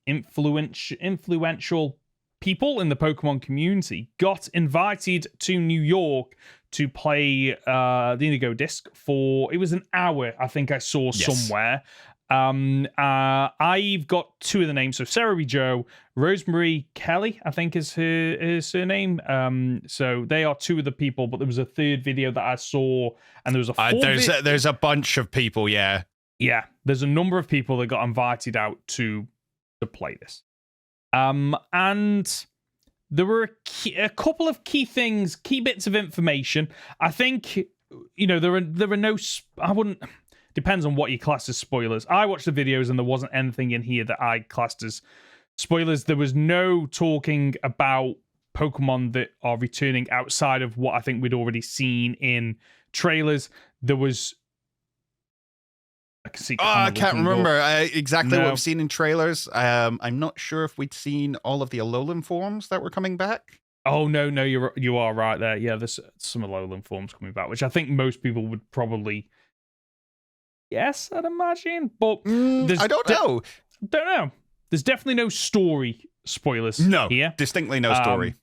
influential people in the Pokemon community got invited to New York to play the Indigo Disk for, it was an hour, I think I saw somewhere. I've got two of the names, so Sarah B. Joe, Rosemary Kelly, I think is her surname. So they are two of the people, but there was a third video that I saw, and there was a fourth. There's a bunch of people, yeah. Yeah, there's a number of people that got invited out to play this. And there were a couple of key bits of information. I think, there are no, I wouldn't, depends on what you class as spoilers. I watched the videos and there wasn't anything in here that I classed as spoilers. There was no talking about Pokemon that are returning outside of what I think we'd already seen in trailers. There was... I can't remember exactly what we've seen in trailers. I'm not sure if we'd seen all of the Alolan forms that were coming back. Oh, no, you are right there. Yeah, there's some Alolan forms coming back, which I think most people would probably... Yes, I'd imagine, but I don't know. don't know. There's definitely no story spoilers here. Distinctly no story.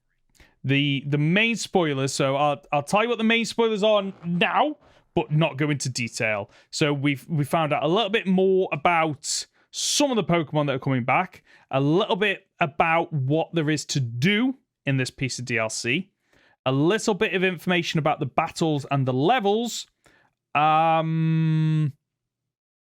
The main spoilers, so I'll tell you what the main spoilers are now, but not go into detail. So we found out a little bit more about some of the Pokemon that are coming back, a little bit about what there is to do in this piece of DLC, a little bit of information about the battles and the levels, and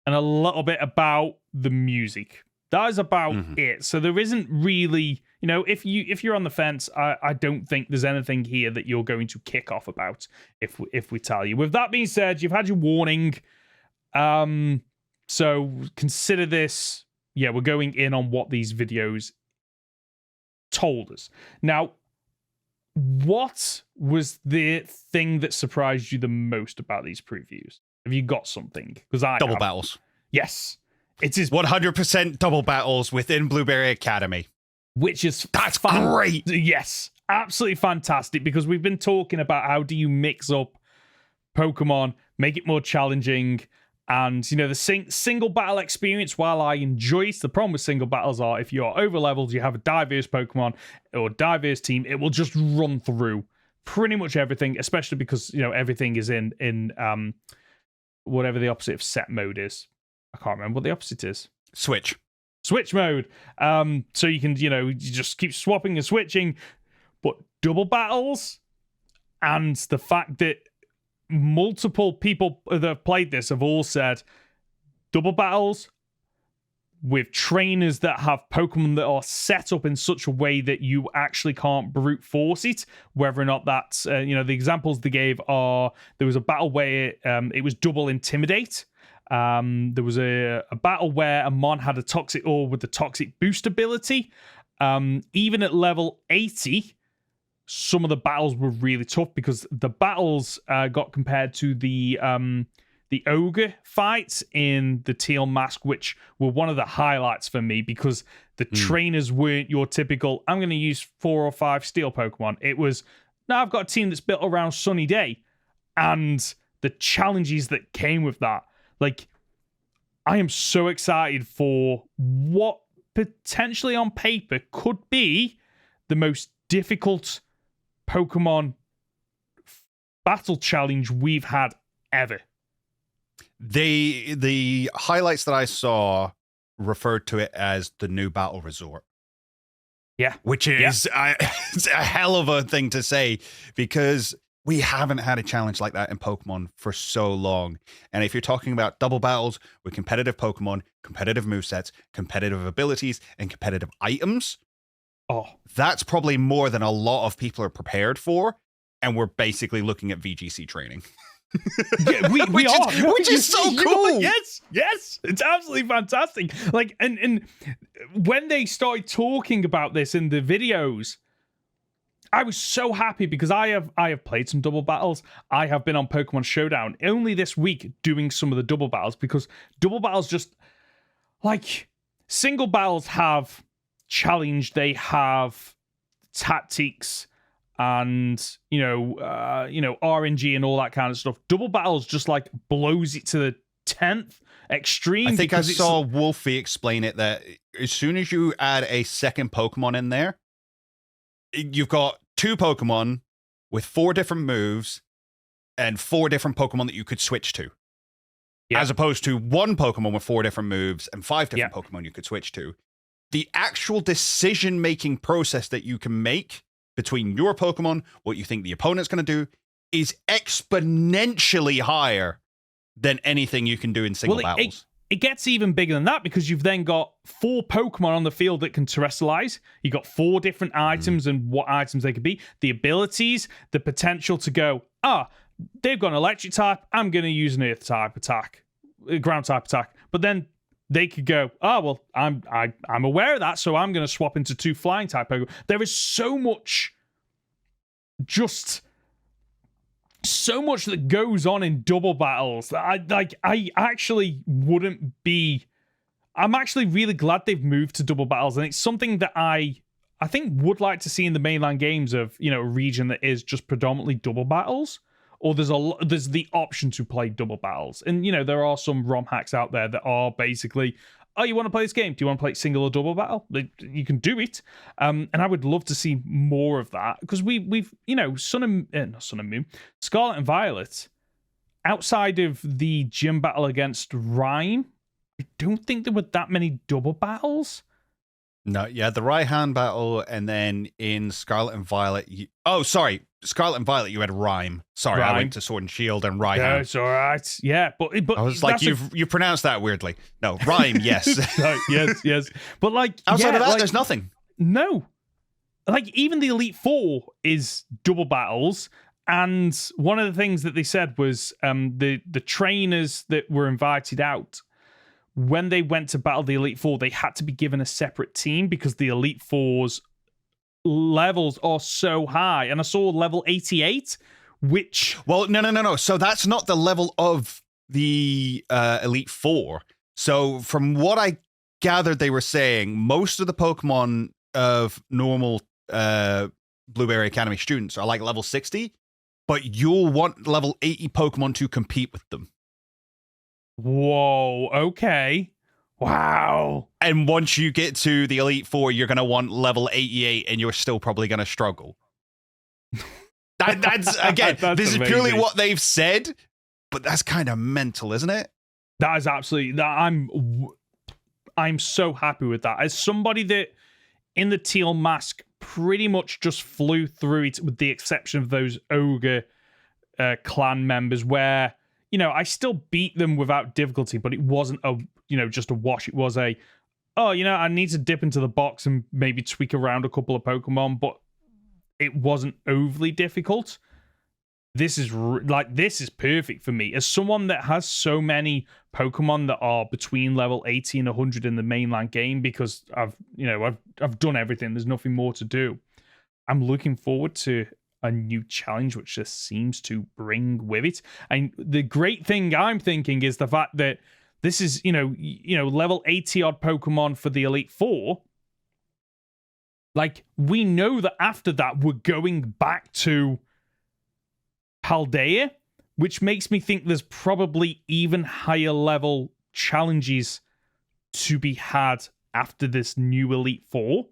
a little bit about the music. That is about it. So there isn't really, if you're on the fence, I don't think there's anything here that you're going to kick off about if we tell you. With that being said, you've had your warning. So consider this. Yeah, we're going in on what these videos told us. Now, what was the thing that surprised you the most about these previews? Have you got something? Because double battles. Yes. It is 100% double battles within Blueberry Academy. Which is great. Yes, absolutely fantastic, because we've been talking about how do you mix up Pokemon, make it more challenging, and the single battle experience, while I enjoy it, the problem with single battles are if you are over leveled, you have a diverse Pokemon or diverse team, it will just run through pretty much everything, especially because everything is in whatever the opposite of set mode is. I can't remember what the opposite is. Switch mode. So you can, you just keep swapping and switching. But double battles, and the fact that multiple people that have played this have all said double battles with trainers that have Pokemon that are set up in such a way that you actually can't brute force it. Whether or not that's, the examples they gave are, there was a battle where it was double intimidate. There was a battle where a Mon had a Toxic Ore with the Toxic Boost ability. Even at level 80, some of the battles were really tough because the battles got compared to the Ogre fights in the Teal Mask, which were one of the highlights for me because the trainers weren't your typical, I'm going to use 4 or 5 Steel Pokemon. It was, now I've got a team that's built around Sunny Day, and the challenges that came with that. Like, I am so excited for what potentially on paper could be the most difficult Pokemon battle challenge we've had ever. The highlights that I saw referred to it as the new battle resort. Yeah. Which is it's a hell of a thing to say, because we haven't had a challenge like that in Pokemon for so long. And if you're talking about double battles with competitive Pokemon, competitive movesets, competitive abilities, and competitive items, that's probably more than a lot of people are prepared for. And we're basically looking at VGC training. Yeah, we are. Which is so cool. Yes. It's absolutely fantastic. Like, and when they started talking about this in the videos, I was so happy because I have played some double battles. I have been on Pokemon Showdown only this week doing some of the double battles, because double battles just, like, single battles have challenge, they have tactics and RNG and all that kind of stuff. Double battles just like blows it to the 10th extreme. I think I saw Wolfie explain it that as soon as you add a second Pokemon in there, you've got 2 Pokemon with 4 different moves and 4 different Pokemon that you could switch to. Yeah. As opposed to 1 Pokemon with 4 different moves and 5 different Pokemon you could switch to. The actual decision-making process that you can make between your Pokemon, what you think the opponent's going to do, is exponentially higher than anything you can do in single battles. It gets even bigger than that, because you've then got 4 Pokemon on the field that can terrestrialize. You've got 4 different items and what items they could be. The abilities, the potential to go, they've got an electric type, I'm going to use an earth type attack, ground type attack. But then they could go, I'm aware of that, so I'm going to swap into 2 flying type Pokemon. There is so much that goes on in double battles that I actually wouldn't be. I'm actually really glad they've moved to double battles, and it's something that I think would like to see in the mainline games of, a region that is just predominantly double battles, or there's the option to play double battles. And there are some ROM hacks out there that are basically, oh, you want to play this game? Do you want to play single or double battle? You can do it. And I would love to see more of that, because we've not Sun and Moon, Scarlet and Violet, outside of the gym battle against Rhyme, I don't think there were that many double battles. No, yeah, the Raihan battle, and then in Scarlet and Violet, Scarlet and Violet, you had Rhyme. Sorry, Rhyme. I went to Sword and Shield and Raihan. Yeah, it's all right. Yeah, but I was like, you pronounced that weirdly. No, Rhyme, yes. yes. But like outside of that, there's nothing. No, like even the Elite Four is double battles. And one of the things that they said was the trainers that were invited out, when they went to battle the Elite Four, they had to be given a separate team because the Elite Four's levels are so high. And I saw level 88, which... Well, no. So that's not the level of the Elite Four. So from what I gathered, they were saying most of the Pokemon of normal Blueberry Academy students are like level 60, but you'll want level 80 Pokemon to compete with them. Whoa, okay. Wow. And once you get to the Elite Four, you're going to want level 88, and you're still probably going to struggle. That's again, this amazing. is purely what they've said, but that's kind of mental, isn't it? That is absolutely... I'm so happy with that. As somebody that, in the Teal Mask, pretty much just flew through it, with the exception of those Ogre clan members, where... I still beat them without difficulty, but it wasn't just a wash. It was I need to dip into the box and maybe tweak around a couple of Pokemon, but it wasn't overly difficult. This is perfect for me. As someone that has so many Pokemon that are between level 80 and 100 in the mainline game, because I've done everything. There's nothing more to do. I'm looking forward to a new challenge, which just seems to bring with it. And the great thing I'm thinking is the fact that this is, level 80 odd Pokemon for the Elite Four. Like, we know that after that, we're going back to Paldea, which makes me think there's probably even higher level challenges to be had after this new Elite Four.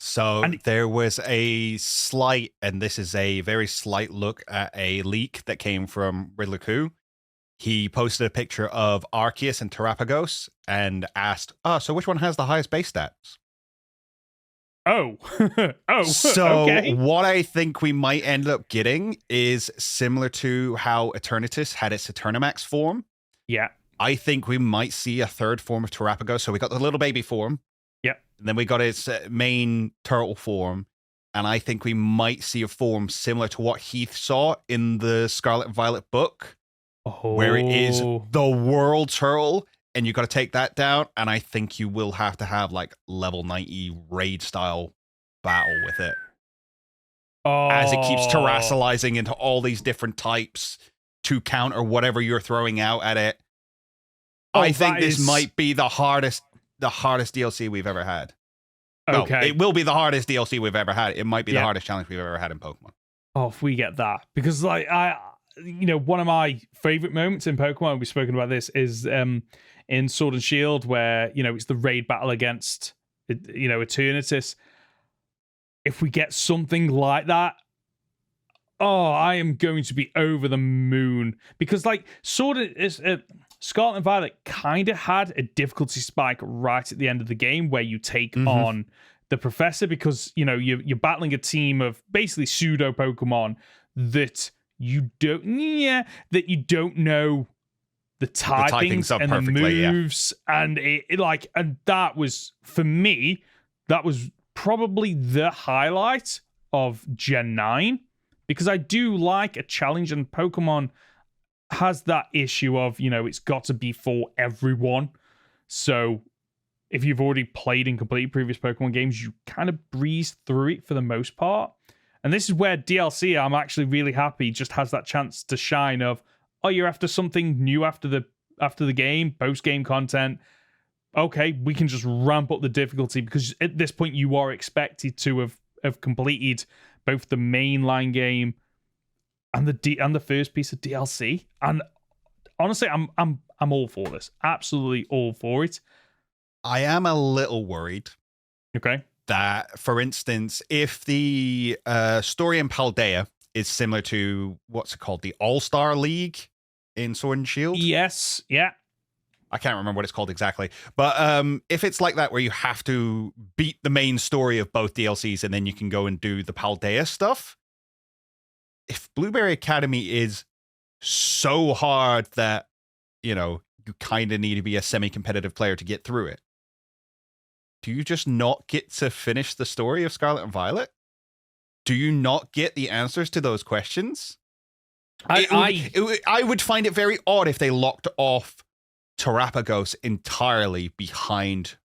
So there was a slight, and this is a very slight look at a leak that came from Riddler Coup. He posted a picture of Arceus and Terapagos and asked, so which one has the highest base stats? Oh. So okay. What I think we might end up getting is similar to how Eternatus had its Eternamax form. Yeah. I think we might see a third form of Terapagos. So we got the little baby form. And then we got its main turtle form, and I think we might see a form similar to what Heath saw in the Scarlet and Violet book, where it is the world turtle, and you got to take that down, and I think you will have to have like level 90 raid style battle with it. As it keeps terrassalizing into all these different types to counter whatever you're throwing out at it. I think this might be the hardest DLC we've ever had. Okay. No, it will be the hardest DLC we've ever had. It might be the hardest challenge we've ever had in Pokemon. Oh, if we get that. Because like one of my favorite moments in Pokemon, we've spoken about this, is in Sword and Shield, where, it's the raid battle against, Eternatus. If we get something like that, I am going to be over the moon. Because like Scarlet and Violet kind of had a difficulty spike right at the end of the game where you take on the Professor, because you're battling a team of basically pseudo Pokemon that you don't know the typings and the moves, and and that was, for me, that was probably the highlight of Gen 9, because I do like a challenge, and Pokemon has that issue of, it's got to be for everyone. So if you've already played and completed previous Pokemon games, you kind of breeze through it for the most part. And this is where DLC, I'm actually really happy, just has that chance to shine of, you're after something new after the game, post-game content. Okay, we can just ramp up the difficulty, because at this point you are expected to have completed both the mainline game and the first piece of DLC. And honestly, I'm all for this. Absolutely all for it. I am a little worried. Okay. That, for instance, if the story in Paldea is similar to what's it called, the All-Star League in Sword and Shield. Yes. Yeah. I can't remember what it's called exactly, but if it's like that, where you have to beat the main story of both DLCs and then you can go and do the Paldea stuff. If Blueberry Academy is so hard that, you know, you kind of need to be a semi-competitive player to get through it, do you just not get to finish the story of Scarlet and Violet? Do you not get the answers to those questions? I would find it very odd if they locked off Terapagos entirely behind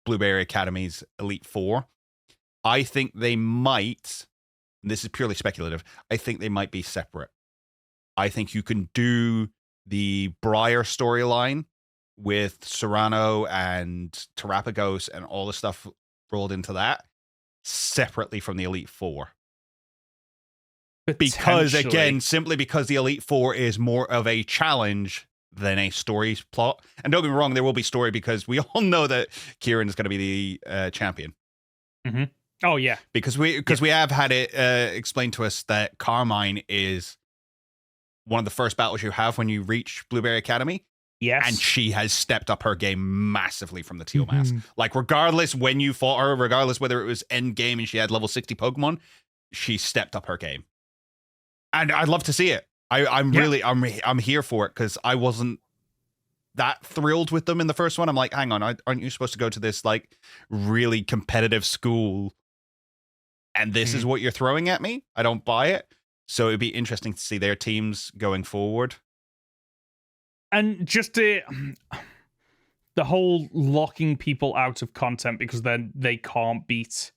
Blueberry Academy's Elite Four. I think they might, and this is purely speculative, I think they might be separate. I think you can do the Briar storyline with Serrano and Terapagos and all the stuff rolled into that separately from the Elite Four. Because, again, simply because the Elite Four is more of a challenge than a story plot. And don't get me wrong, there will be story because we all know that Kieran is going to be the champion. Mm-hmm. Oh, yeah. Because we have had it explained to us that Carmine is one of the first battles you have when you reach Blueberry Academy. Yes. And she has stepped up her game massively from the Teal Mask. Like, regardless when you fought her, regardless whether it was end game and she had level 60 Pokemon, she stepped up her game. And I'd love to see it. I'm here for it, because I wasn't that thrilled with them in the first one. I'm like, hang on, aren't you supposed to go to this like really competitive school? And this is what you're throwing at me? I don't buy it. So it'd be interesting to see their teams going forward. And just the whole locking people out of content because then they can't beat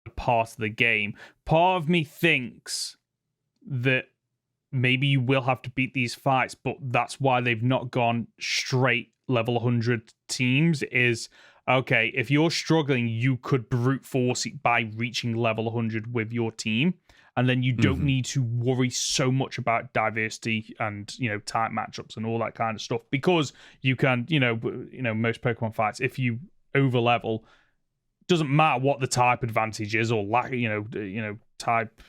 a part of the game. Part of me thinks that maybe you will have to beat these fights, but that's why they've not gone straight level 100 teams is, okay, if you're struggling, you could brute force it by reaching level 100 with your team. And then you don't need to worry so much about diversity and, you know, type matchups and all that kind of stuff, because you can, you know, most Pokemon fights, if you over level, doesn't matter what the type advantage is or lack, type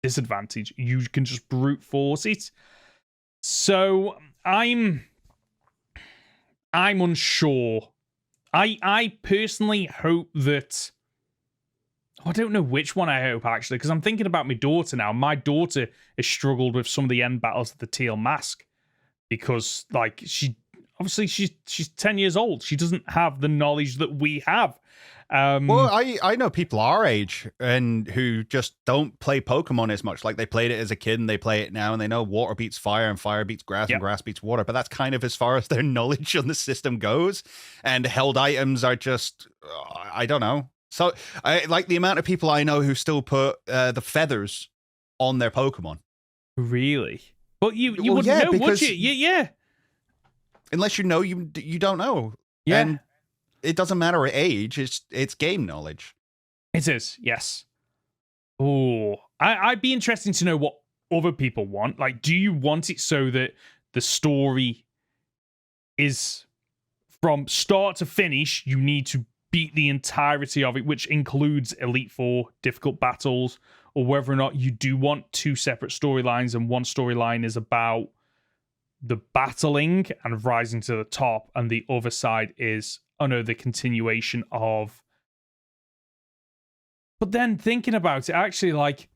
disadvantage, you can just brute force it. So I'm unsure. I personally hope that, I don't know which one I hope, actually, because I'm thinking about my daughter now. My daughter has struggled with some of the end battles of the Teal Mask because, like, she's 10 years old. She doesn't have the knowledge that we have. Well, I know people our age and who just don't play Pokemon as much. Like, they played it as a kid and they play it now, and they know water beats fire and fire beats grass and grass beats water. But that's kind of as far as their knowledge on the system goes. And held items are just, I don't know. So, I like the amount of people I know who still put the feathers on their Pokemon. Really? But you wouldn't know, would you? Yeah. Unless you know, you don't know. Yeah. And it doesn't matter age. It's game knowledge. It is, yes. Oh, I'd be interested to know what other people want. Like, do you want it so that the story is from start to finish, you need to beat the entirety of it, which includes Elite Four, difficult battles, or whether or not you do want two separate storylines, and one storyline is about the battling and rising to the top, and the other side is, the continuation of. But then thinking about it, actually, like,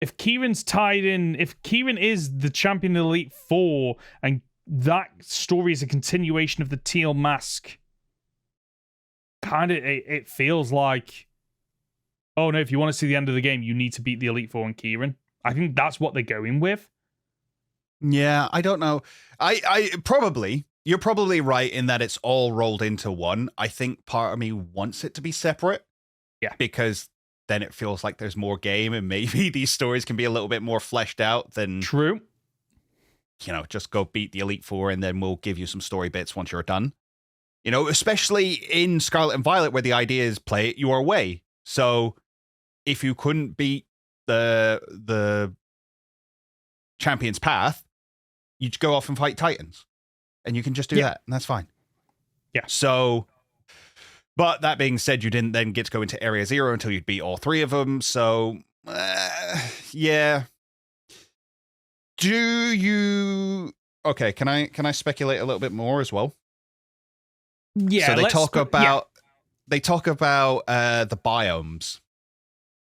if Kieran's tied in, if Kieran is the champion of Elite Four, and that story is a continuation of the Teal Mask, kind of, it feels like, oh no, if you want to see the end of the game, you need to beat the Elite Four and Kieran. I think that's what they're going with. Yeah, I don't know. You're probably right in that it's all rolled into one. I think part of me wants it to be separate. Yeah. Because then it feels like there's more game, and maybe these stories can be a little bit more fleshed out than... True. Just go beat the Elite Four and then we'll give you some story bits once you're done. Especially in Scarlet and Violet, where the idea is play it your way. So if you couldn't beat the Champion's Path, you just go off and fight Titans. And you can just do that, and that's fine. Yeah. So, but that being said, you didn't then get to go into Area Zero until you'd beat all 3 of them. So, yeah. Do you... Okay, can I speculate a little bit more as well? Yeah. So they talk about the biomes.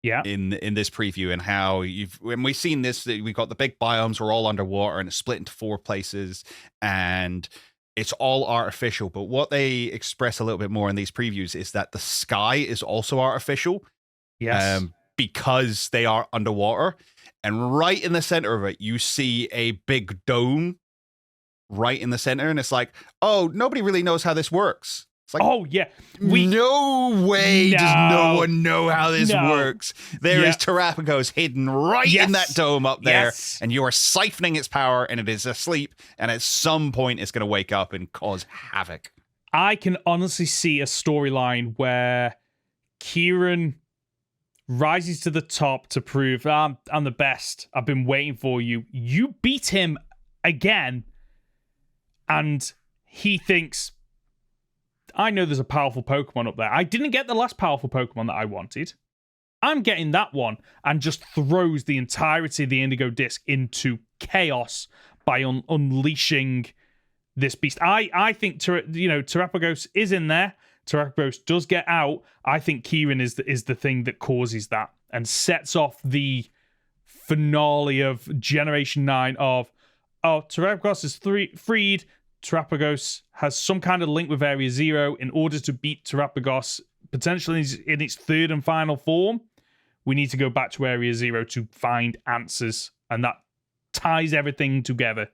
Yeah. In this preview, and how when we've seen this, we've got the big biomes are all underwater and it's split into 4 places, and it's all artificial. But what they express a little bit more in these previews is that the sky is also artificial. Yes. Because they are underwater, and right in the center of it, you see a big dome right in the center, and it's like, oh, nobody really knows how this works. It's like, oh yeah, no way does no one know how this works. There is Terrapagos hidden right in that dome up there, and you are siphoning its power, and it is asleep, and at some point it's going to wake up and cause havoc. I can honestly see a storyline where Kieran rises to the top to prove I'm the best. I've been waiting for you. You beat him again, and he thinks, I know there's a powerful Pokemon up there. I didn't get the last powerful Pokemon that I wanted. I'm getting that one, and just throws the entirety of the Indigo Disk into chaos by unleashing this beast. I think Terrapagos is in there. Terrapagos does get out. I think Kieran is the thing that causes that and sets off the finale of Generation 9 of, Terrapagos is freed. Terrapagos has some kind of link with Area Zero. In order to beat Terrapagos, potentially in its 3rd and final form, we need to go back to Area Zero to find answers, and that ties everything together.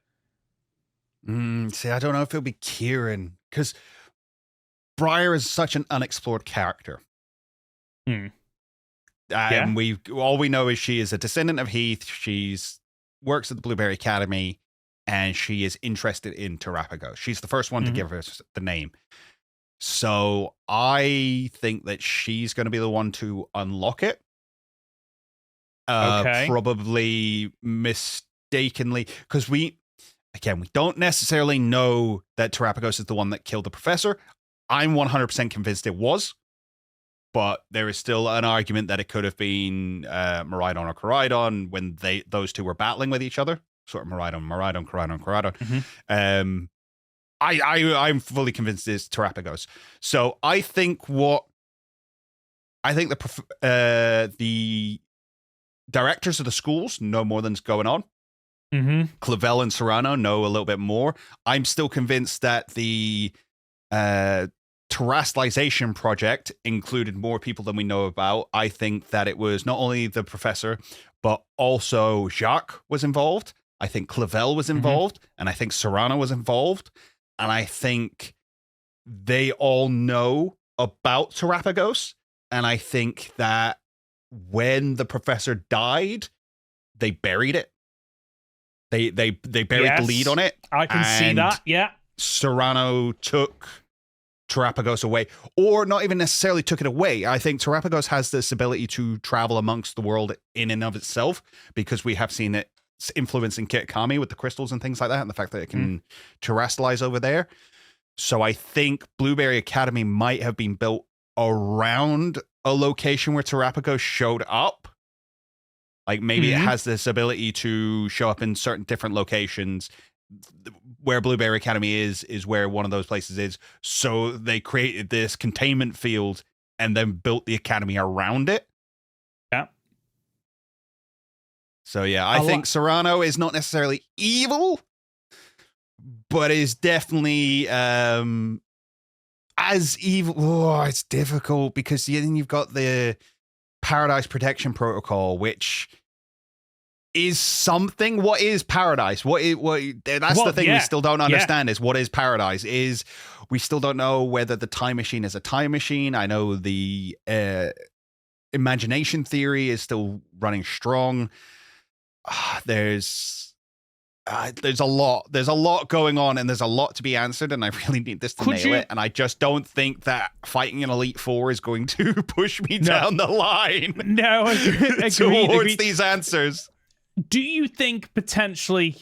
See, I don't know if it'll be Kieran, because Briar is such an unexplored character. All we know is she is a descendant of Heath. She's works at the Blueberry Academy, and she is interested in Terrapagos. She's the first one to give us the name. So I think that she's going to be the one to unlock it. Probably mistakenly, because we don't necessarily know that Terrapagos is the one that killed the professor. I'm 100% convinced it was, but there is still an argument that it could have been Miraidon or Koraidon when those two were battling with each other. Sort of Koraidon. I'm fully convinced it's Terrapagos. So I think the directors of the schools know more than's going on. Clavel and Serrano know a little bit more. I'm still convinced that the terrestrialization project included more people than we know about. I think that it was not only the professor, but also Jacques was involved. I think Clavel was involved, and I think Serrano was involved, and I think they all know about Terrapagos, and I think that when the professor died, they buried it. They buried the lead on it. I can see that, yeah. Serrano took Terrapagos away, or not even necessarily took it away. I think Terrapagos has this ability to travel amongst the world in and of itself, because we have seen it influencing Kitakami with the crystals and things like that, and the fact that it can terrestrialize over there. So I think Blueberry Academy might have been built around a location where Terrapagos showed up. Like maybe it has this ability to show up in certain different locations. Where Blueberry Academy is where one of those places is. So they created this containment field and then built the academy around it. Yeah. So yeah, I think Serrano is not necessarily evil, but is definitely as evil. Oh, it's difficult because then you've got the Paradise Protection Protocol, which is something. What is Paradise? That's the thing we still don't understand is what is Paradise? We still don't know whether the time machine is a time machine. I know the imagination theory is still running strong. There's a lot going on, and there's a lot to be answered, and I really need this to nail it. And I just don't think that fighting an Elite Four is going to push me down the line. No, agreed. Towards these answers. Do you think potentially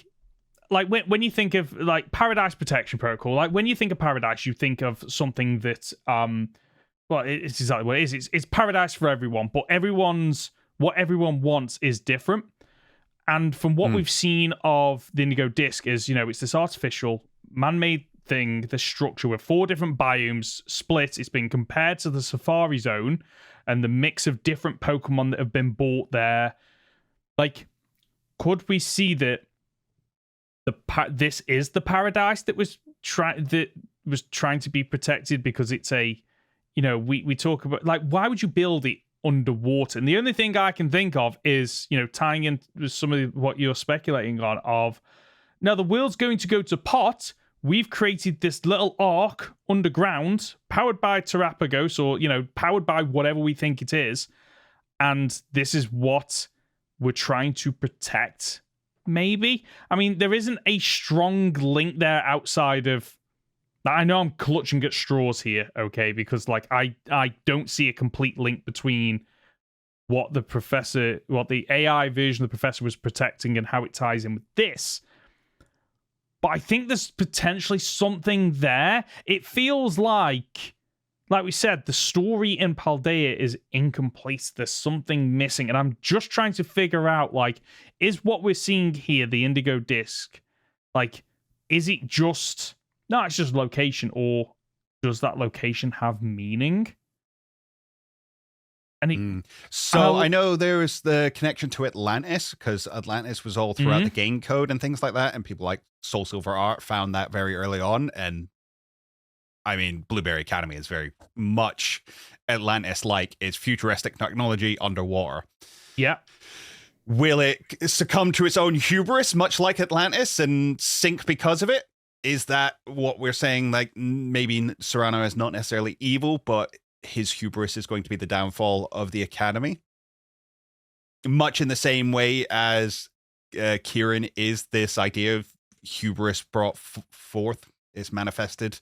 like when you think of like Paradise Protection Protocol, like when you think of Paradise, you think of something that well, it's exactly what it is. It's paradise for everyone, but what everyone wants is different. And from what we've seen of the Indigo Disk is, it's this artificial, man-made thing, the structure with 4 different biomes split. It's been compared to the Safari Zone and the mix of different Pokemon that have been bought there. Like, could we see that this is the paradise that was trying to be protected because it's a, we talk about, like, why would you build it underwater? And the only thing I can think of is, tying in with some of what you're speculating on of, now the world's going to go to pot. We've created this little ark underground, powered by Terrapagos, or, powered by whatever we think it is. And this is what we're trying to protect, maybe? I mean, there isn't a strong link there outside of... I know I'm clutching at straws here, okay? Because, like, I don't see a complete link between what the AI version of the professor was protecting and how it ties in with this. But I think there's potentially something there. It feels like we said, the story in Paldea is incomplete. There's something missing. And I'm just trying to figure out, like, is what we're seeing here, the Indigo Disk, like, is it just... No, it's just location, or does that location have meaning? And So I know there is the connection to Atlantis, because Atlantis was all throughout the game code and things like that, and people like Soul Silver Art found that very early on. And I mean, Blueberry Academy is very much Atlantis-like. It's futuristic technology underwater. Yeah. Will it succumb to its own hubris, much like Atlantis, and sink because of it? Is that what we're saying? Like, maybe Serrano is not necessarily evil, but his hubris is going to be the downfall of the Academy? Much in the same way as Kieran is this idea of hubris brought forth, is manifested.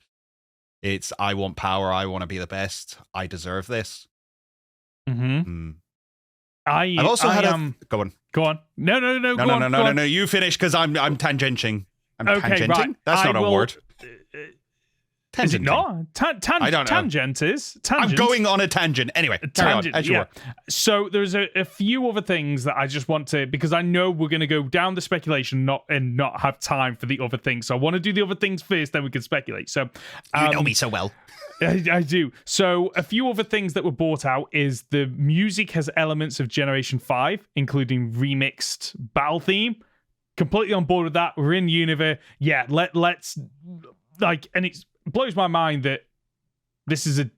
It's, I want power, I want to be the best, I deserve this. I've also had Go on. No, you finish, because I'm tangenting. Tangenting? Right. That's not a word. Is it not? I don't know. Tangent is. Tangent. I'm going on a tangent. Anyway, carry on, as you were. So there's a few other things that I just want to, because I know we're going to go down the speculation and not have time for the other things. So I want to do the other things first, then we can speculate. So you know me so well. I do. So a few other things that were brought out is the music has elements of Generation 5, including remixed battle theme. Completely on board with that. We're in Univers. Yeah, let's like, and it blows my mind that this is a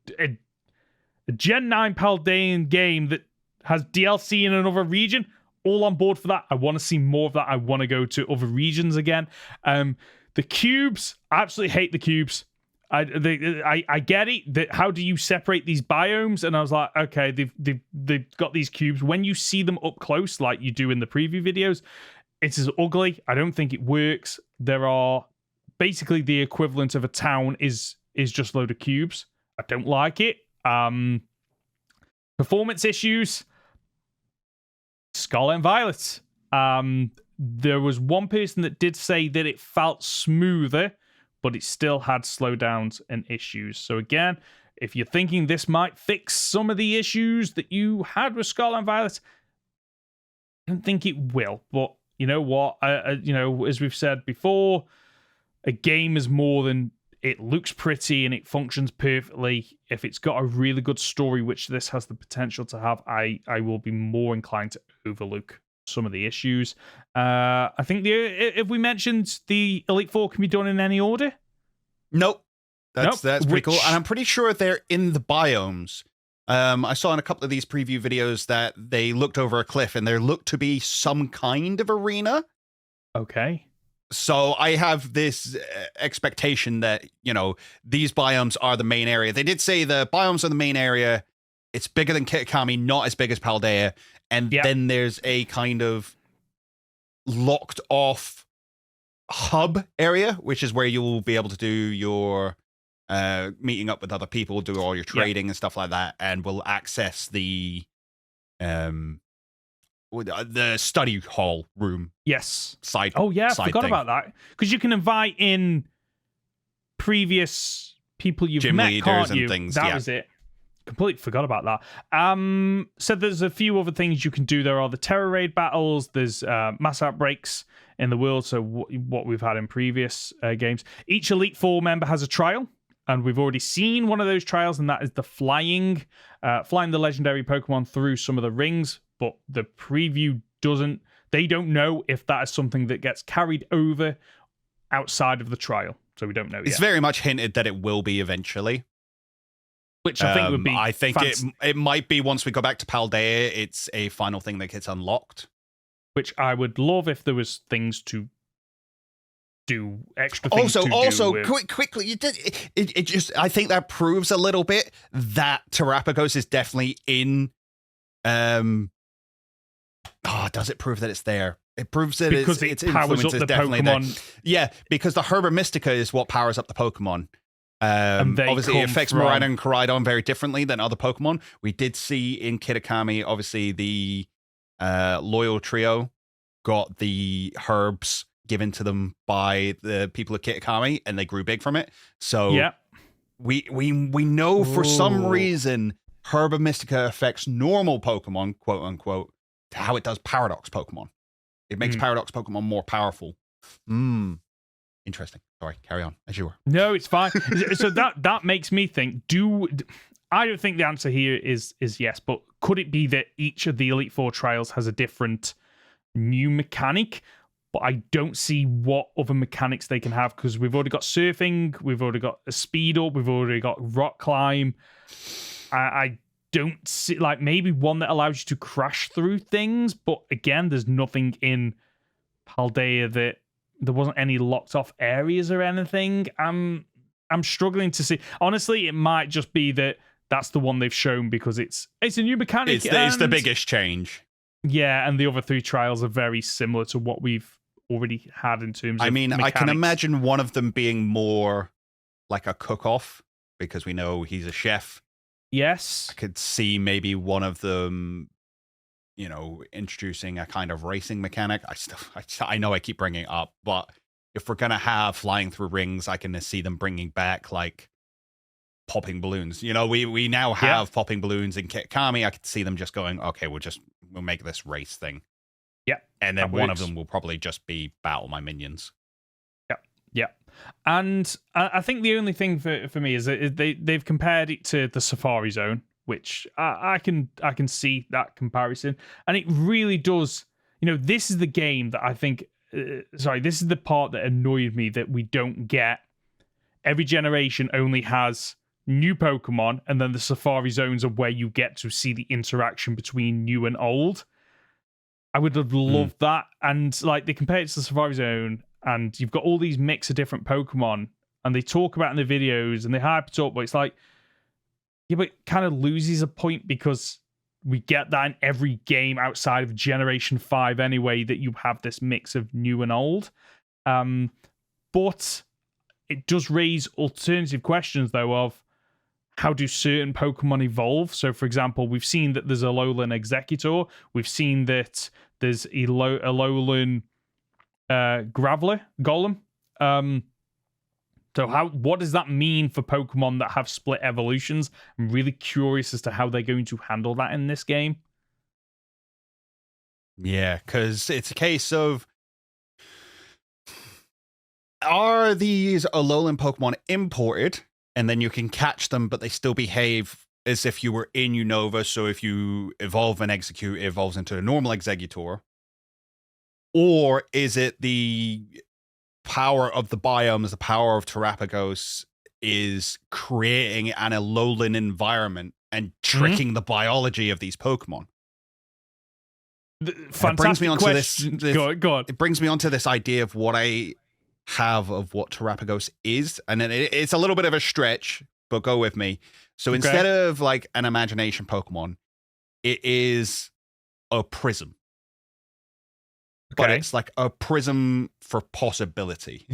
Gen 9 Paldean game that has DLC in another region. All on board for that. I want to see more of that. I want to go to other regions again. The cubes, I absolutely hate the cubes. I get it. That how do you separate these biomes? And I was like, okay, they've got these cubes. When you see them up close, like you do in the preview videos, it is ugly. I don't think it works. There are basically the equivalent of a town is just a load of cubes. I don't like it. Performance issues. Scarlet and Violet. There was one person that did say that it felt smoother, but it still had slowdowns and issues. So again, if you're thinking this might fix some of the issues that you had with Scarlet and Violet, I don't think it will. But you know what? As we've said before, a game is more than it looks pretty and it functions perfectly. If it's got a really good story, which this has the potential to have, I will be more inclined to overlook some of the issues. I think if we mentioned the Elite Four can be done in any order. Nope. That's pretty cool. And I'm pretty sure they're in the biomes. I saw in a couple of these preview videos that they looked over a cliff and there looked to be some kind of arena. Okay. So I have this expectation that, these biomes are the main area. They did say the biomes are the main area. It's bigger than Kitakami, not as big as Paldea. And then there's a kind of locked off hub area, which is where you will be able to do your meeting up with other people, do all your trading and stuff like that, and will access the the study hall room. Yes. Side. Oh yeah, I side forgot thing. about that. Because you can invite in previous people you've Gym met, leaders can't and you? things, That yeah. was it. Completely forgot about that. So there's a few other things you can do. There are the terror raid battles. There's mass outbreaks in the world. So what we've had in previous games. Each Elite Four member has a trial, and we've already seen one of those trials, and that is the flying the legendary Pokemon through some of the rings. But the preview doesn't. They don't know if that is something that gets carried over outside of the trial. So we don't know yet. It's very much hinted that it will be eventually. Which I think would be. I think it might be once we go back to Paldea, it's a final thing that gets unlocked. Which I would love if there was things to do, extra things Also, to do with. quickly, you did it. Just I think that proves a little bit that Terrapagos is definitely in. Does it prove that it's there? It proves that because its it powers influence up is the definitely Pokemon. there. Yeah, because the Herba Mystica is what powers up the Pokemon. Obviously, it affects Miraidon and Koraidon very differently than other Pokemon. We did see in Kitakami, obviously, the Loyal Trio got the herbs given to them by the people of Kitakami, and they grew big from it. So Yeah. we know for some reason Herba Mystica affects normal Pokemon, quote unquote, to how it does Paradox Pokemon. It makes Paradox Pokemon more powerful. Interesting. Sorry, carry on as you were. No, it's fine. So that makes me think. I don't think the answer here is yes, but could it be that each of the Elite Four trials has a different new mechanic? But I don't see what other mechanics they can have, because we've already got surfing, we've already got a speed up, we've already got rock climb. I don't see, like, maybe one that allows you to crash through things, but again, there's nothing in Paldea that there wasn't any locked off areas or anything. I'm struggling to see. Honestly, it might just be that that's the one they've shown because it's a new mechanic. It's the biggest change. Yeah, and the other three trials are very similar to what we've already had in terms of mechanics. I can imagine one of them being more like a cook-off because we know he's a chef. Yes. I could see maybe one of them, introducing a kind of racing mechanic. I know I keep bringing it up, but if we're going to have flying through rings, I can see them bringing back like popping balloons. We now have popping balloons in Kitakami. I could see them just going, okay, we'll make this race thing. Yeah. And then one of them will probably just be battle my minions. Yeah. And I think the only thing for me is that they've compared it to the Safari Zone, which I can see that comparison. And it really does, this is the game that I think, this is the part that annoyed me that we don't get. Every generation only has new Pokemon, and then the Safari Zones are where you get to see the interaction between new and old. I would have loved that. And like they compare it to the Safari Zone, and you've got all these mix of different Pokemon, and they talk about it in the videos and they hype it up, but it's like, yeah, but it kind of loses a point because we get that in every game outside of Generation 5 anyway, that you have this mix of new and old. But it does raise alternative questions, though, of how do certain Pokemon evolve? So, for example, we've seen that there's a Alolan Executor. We've seen that there's a Alolan Graveler, Golem. So what does that mean for Pokemon that have split evolutions? I'm really curious as to how they're going to handle that in this game. Yeah, because it's a case of, are these Alolan Pokemon imported, and then you can catch them, but they still behave as if you were in Unova? So if you evolve an Execute, it evolves into a normal Executor. Or is it the power of the biomes, the power of Terrapagos is creating an Alolan environment and tricking the biology of these Pokemon? Fantastic question. Go on. It brings me onto this idea of what I have of what Terrapagos is. And then it's a little bit of a stretch, but go with me. So instead of like an imagination Pokemon, it is a prism. But it's like a prism for possibility.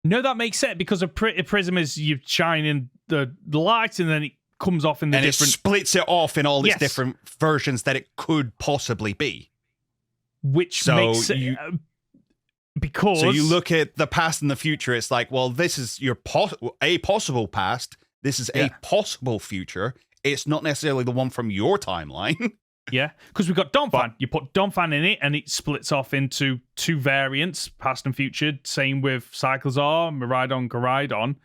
No, that makes sense, because a prism is you shine in the light and then it comes off in the different... it splits it off in all these different versions that it could possibly be. Which makes it... because... So you look at the past and the future, it's like, well, this is your a possible past. This is a possible future. It's not necessarily the one from your timeline. Yeah, because we've got Donphan. You put Donphan in it, and it splits off into 2 variants, past and future. Same with Cyclozar, Miraidon, Giraidon.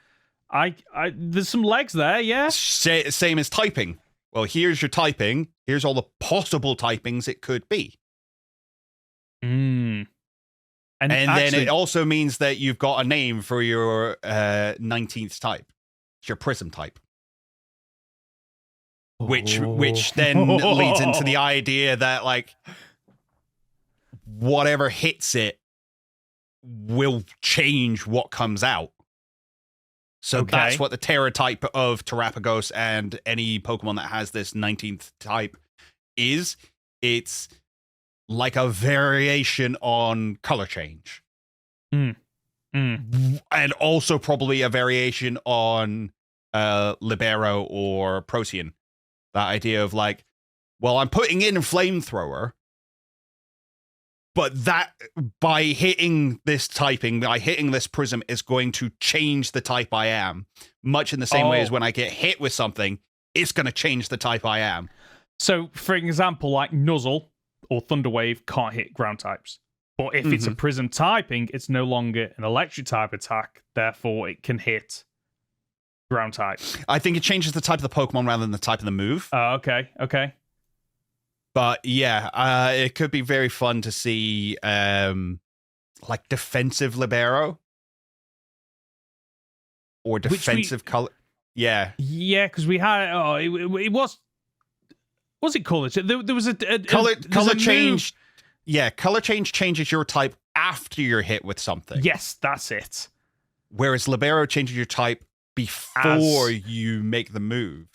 There's some legs there, yeah? Same as typing. Well, here's your typing. Here's all the possible typings it could be. And then it also means that you've got a name for your 19th type. It's your prism type. Which then leads into the idea that, like, whatever hits it will change what comes out. So that's what the Terra type of Terrapagos and any Pokemon that has this 19th type is. It's like a variation on color change. And also probably a variation on Libero or Protean. That idea of like, well, I'm putting in a flamethrower, but that by hitting this typing, by hitting this prism, is going to change the type I am. Much in the same way as when I get hit with something, it's going to change the type I am. So, for example, like Nuzzle or Thunderwave can't hit ground types. But if it's a prism typing, it's no longer an electric type attack. Therefore, it can hit ground type. I think it changes the type of the Pokemon rather than the type of the move. Okay. But yeah, it could be very fun to see like defensive Libero or defensive color. Yeah. Yeah, because we had it was what's it called? There was a color change. Yeah, color change changes your type after you're hit with something. Yes, that's it. Whereas Libero changes your type before you make the move.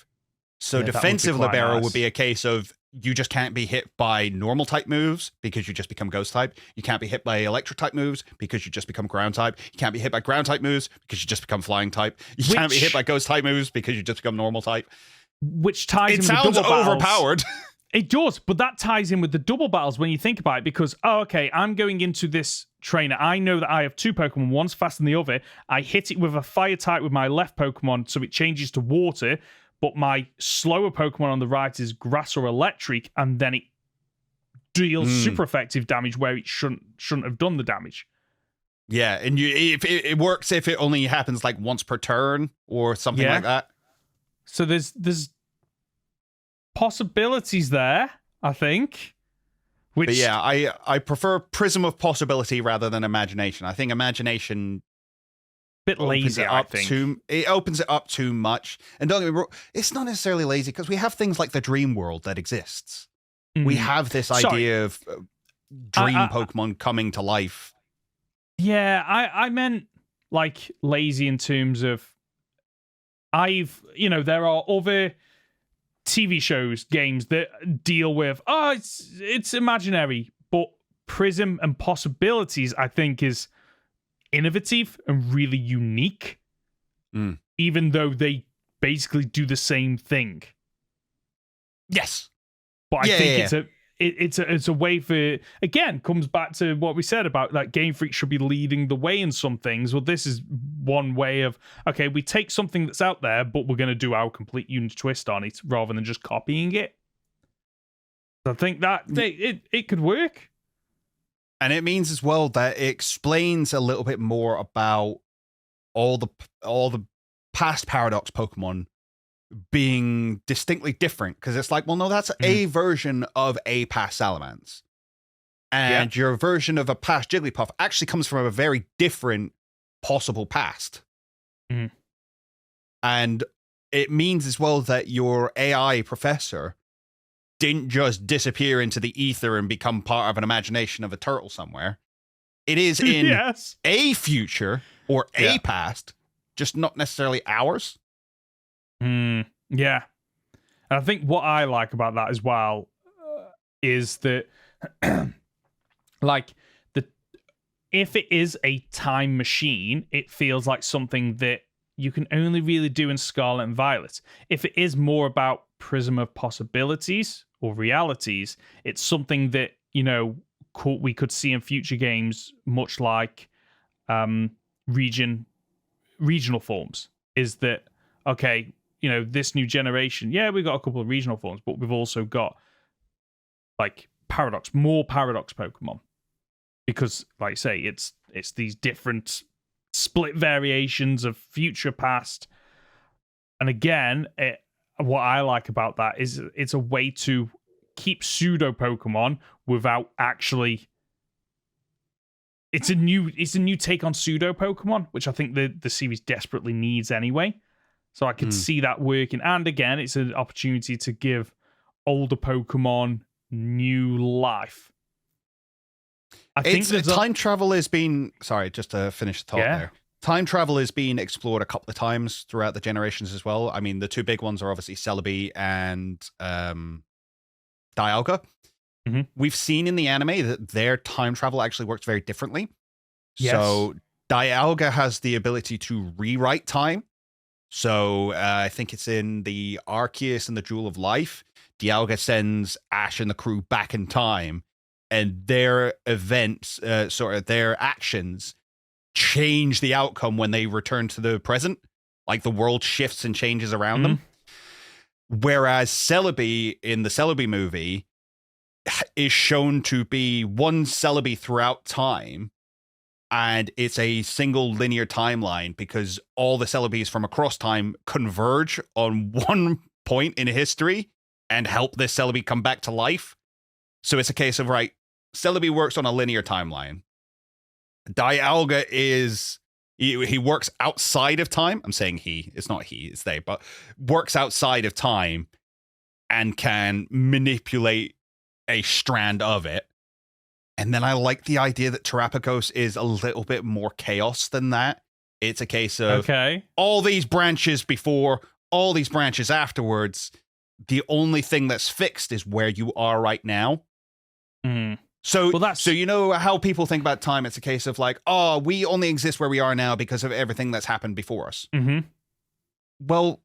So defensive Libero would be a case of you just can't be hit by normal type moves because you just become ghost type. You can't be hit by electric type moves because you just become ground type. You can't be hit by ground type moves because you just become flying type. You can't be hit by ghost type moves because you just become normal type. Which ties in with sounds double battles. Overpowered. It does, but that ties in with the double battles when you think about it, because, I'm going into this trainer. I know that I have 2 Pokemon, one's faster than the other. I hit it with a fire type with my left Pokemon, so it changes to water, but my slower Pokemon on the right is grass or electric, and then it deals super effective damage where it shouldn't have done the damage. Yeah, and it works if it only happens like once per turn or something like that. So there's possibilities there, I think. Which, but yeah, I prefer Prism of Possibility rather than Imagination. I think Imagination bit lazy, I think. It opens it up too much. And don't get me wrong, it's not necessarily lazy because we have things like the Dream World that exists. We have this idea of dream Pokemon coming to life. Yeah, I meant like lazy in terms of there are other TV shows, games that deal with, it's imaginary, but Prism and Possibilities, I think, is innovative and really unique, even though they basically do the same thing. Yes. But I think it's a way for, again, comes back to what we said about like Game Freak should be leading the way in some things. Well, this is one way of, okay, we take something that's out there, but we're going to do our complete unit twist on it rather than just copying it. So I think that it could work. And it means as well that it explains a little bit more about all the past Paradox Pokemon being distinctly different, because it's like, well, no, that's a version of a past Salamence, and your version of a past Jigglypuff actually comes from a very different possible past. And it means as well that your AI professor didn't just disappear into the ether and become part of an imagination of a turtle somewhere. It is in a future or a past, just not necessarily ours. Yeah. And I think what I like about that as well is that, like, if it is a time machine, it feels like something that you can only really do in Scarlet and Violet. If it is more about Prism of Possibilities or realities, it's something that, we could see in future games, much like regional forms. Is that, okay, this new generation, we've got a couple of regional forms, but we've also got like more paradox Pokemon. Because, like I say, it's these different split variations of future past. And again, what I like about that is it's a way to keep pseudo Pokemon without actually. It's a new take on pseudo Pokemon, which I think the series desperately needs anyway. So I could see that working. And again, it's an opportunity to give older Pokemon new life. I think time travel has been... Sorry, just to finish the thought there. Time travel has been explored a couple of times throughout the generations as well. I mean, the two big ones are obviously Celebi and Dialga. Mm-hmm. We've seen in the anime that their time travel actually works very differently. Yes. So Dialga has the ability to rewrite time. So I think it's in the Arceus and the Jewel of Life. Dialga sends Ash and the crew back in time, and their events, their actions, change the outcome when they return to the present. Like the world shifts and changes around them. Whereas Celebi in the Celebi movie is shown to be one Celebi throughout time, and it's a single linear timeline because all the Celebis from across time converge on one point in history and help this Celebi come back to life. So it's a case of, right, Celebi works on a linear timeline. Dialga he works outside of time. I'm saying it's not he, it's they, but works outside of time and can manipulate a strand of it. And then I like the idea that Terapagos is a little bit more chaos than that. It's a case of all these branches before, all these branches afterwards. The only thing that's fixed is where you are right now. So you know how people think about time? It's a case of like, oh, we only exist where we are now because of everything that's happened before us. Well,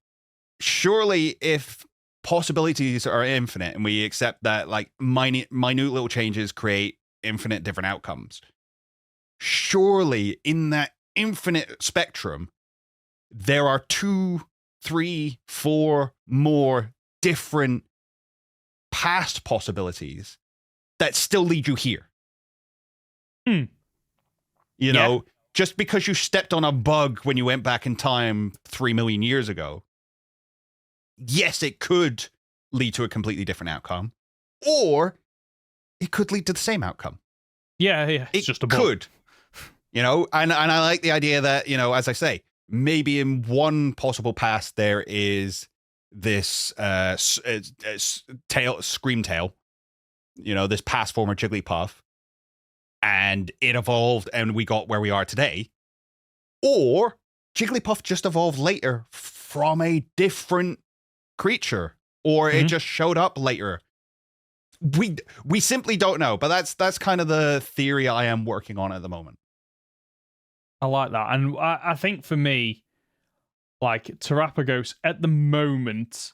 surely if possibilities are infinite and we accept that like minute little changes create infinite different outcomes, surely in that infinite spectrum, there are 2, 3, 4 more different past possibilities that still lead you here. You know, just because you stepped on a bug when you went back in time 3 million years ago, yes, it could lead to a completely different outcome, or it could lead to the same outcome. It's just a bug. Could, and I like the idea that, as I say, maybe in one possible past there is this Scream Tail, this past former Jigglypuff, and it evolved and we got where we are today. Or Jigglypuff just evolved later from a different creature, or it just showed up later. We simply don't know, but that's kind of the theory I am working on at the moment. I like that. And I think for me, like Terapagos at the moment,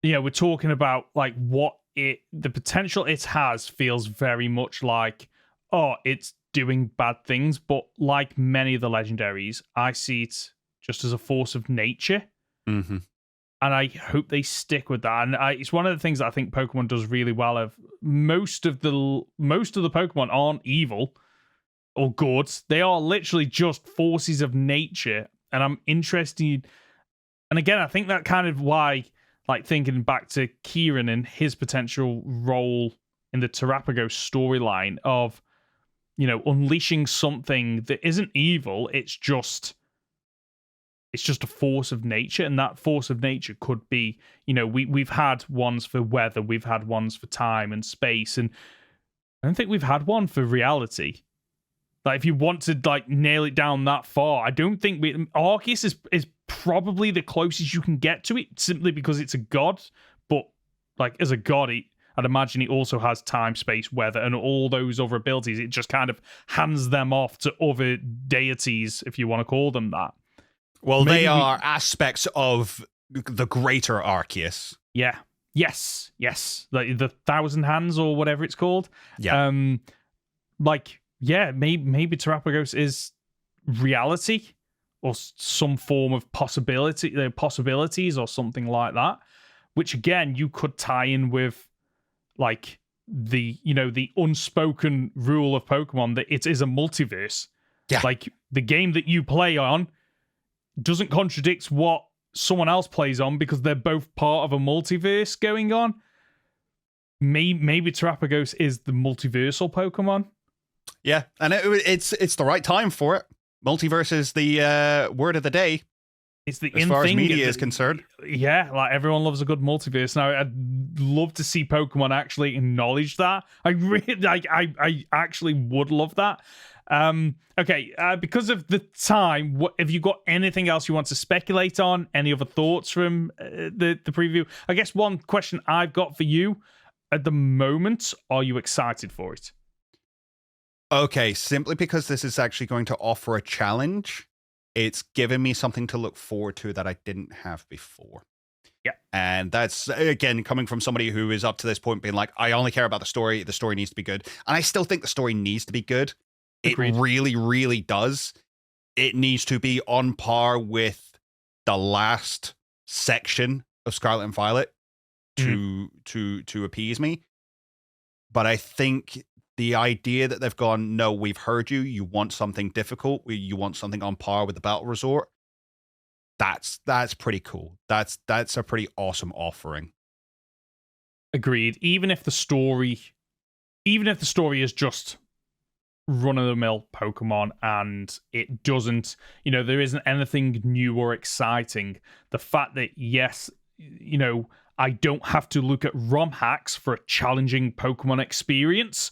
we're talking about like the potential it has feels very much like, it's doing bad things, but like many of the legendaries, I see it just as a force of nature. And I hope they stick with that. And it's one of the things that I think Pokemon does really well. Of most of the Pokemon aren't evil or good. They are literally just forces of nature. And I'm interested. And again, I think that kind of why, like thinking back to Kieran and his potential role in the Terapagos storyline of, unleashing something that isn't evil. It's just a force of nature, and that force of nature could be, we've had ones for weather, we've had ones for time and space, and I don't think we've had one for reality. Like, if you want to like nail it down that far, I don't think Arceus is probably the closest you can get to it, simply because it's a god. But like as a god, I'd imagine it also has time, space, weather, and all those other abilities. It just kind of hands them off to other deities, if you want to call them that. Well, maybe they are aspects of the greater Arceus. Yeah. Yes. The Thousand Hands or whatever it's called. Yeah. Maybe Terapagos is reality or some form of possibilities or something like that, which again you could tie in with like the unspoken rule of Pokemon that it is a multiverse. Yeah. Like the game that you play on doesn't contradict what someone else plays on because they're both part of a multiverse going on. Maybe Terapagos is the multiversal Pokemon. Yeah, and it's the right time for it. Multiverse is the word of the day. It's the as far as media is concerned. Yeah, like everyone loves a good multiverse. Now, I'd love to see Pokemon actually acknowledge that. I actually would love that. Okay, because of the time, have you got anything else you want to speculate on? Any other thoughts from the preview? I guess one question I've got for you at the moment: are you excited for it? Okay, simply because this is actually going to offer a challenge, it's given me something to look forward to that I didn't have before. Yeah. And that's, again, coming from somebody who is up to this point being like, I only care about the story needs to be good. And I still think the story needs to be good. Agreed. It really, really does. It needs to be on par with the last section of Scarlet and Violet to appease me. But I think the idea that they've gone, no, we've heard you. You want something difficult. You want something on par with the Battle Resort. That's pretty cool. That's a pretty awesome offering. Agreed. Even if the story is just run-of-the-mill Pokemon and it doesn't, there isn't anything new or exciting. The fact that, yes, I don't have to look at ROM hacks for a challenging Pokemon experience.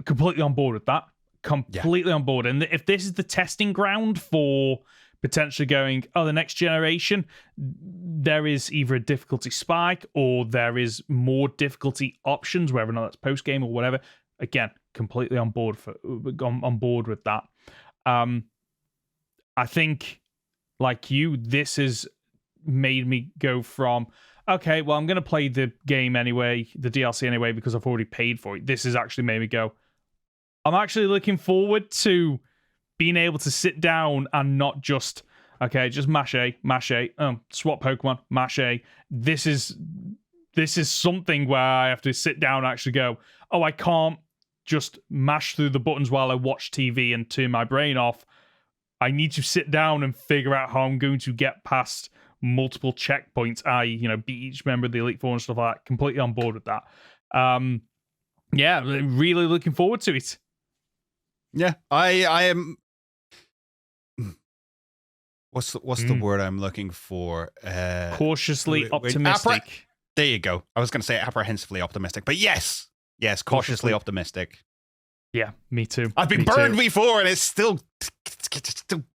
Completely on board with that. Completely on board. And if this is the testing ground for potentially going, the next generation, there is either a difficulty spike or there is more difficulty options, whether or not that's post-game or whatever. Again, completely on board with that. I think, like you, this has made me go from, okay, well, I'm going to play the game anyway, the DLC anyway, because I've already paid for it. This has actually made me go, I'm actually looking forward to being able to sit down and not just, okay, just mash A, swap Pokemon, mash A. This is something where I have to sit down and actually go, I can't just mash through the buttons while I watch TV and turn my brain off. I need to sit down and figure out how I'm going to get past multiple checkpoints, beat each member of the Elite Four and stuff like that. Completely on board with that. Really looking forward to it. Yeah, I am. What's the word I'm looking for? Cautiously optimistic. There you go. I was going to say apprehensively optimistic, but yes, cautiously optimistic. Yeah, me too. I've been burned before, and it's still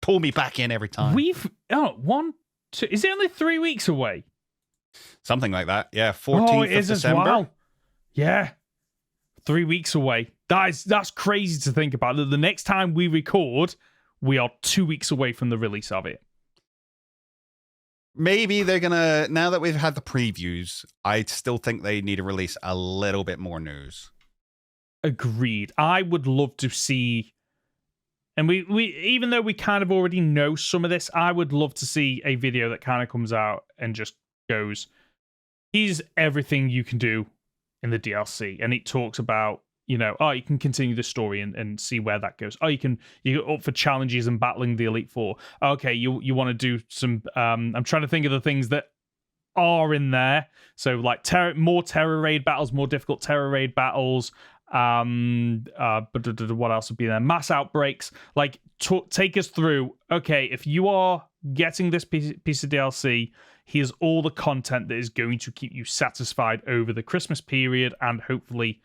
pull me back in every time. Is it only 3 weeks away? Something like that. Yeah, 14th of December. As well. Yeah, 3 weeks away. That's crazy to think about. The next time we record, we are 2 weeks away from the release of it. Maybe they're gonna, now that we've had the previews, I still think they need to release a little bit more news. Agreed. I would love to see, and we even though we kind of already know some of this, I would love to see a video that kind of comes out and just goes, here's everything you can do in the DLC. And it talks about, you can continue the story and see where that goes. You're up for challenges and battling the Elite Four. Okay, you want to do some, I'm trying to think of the things that are in there. So like more Terror Raid battles, more difficult Terror Raid battles. But what else would be there? Mass outbreaks. Like, take us through. Okay, if you are getting this piece of DLC, here's all the content that is going to keep you satisfied over the Christmas period and hopefully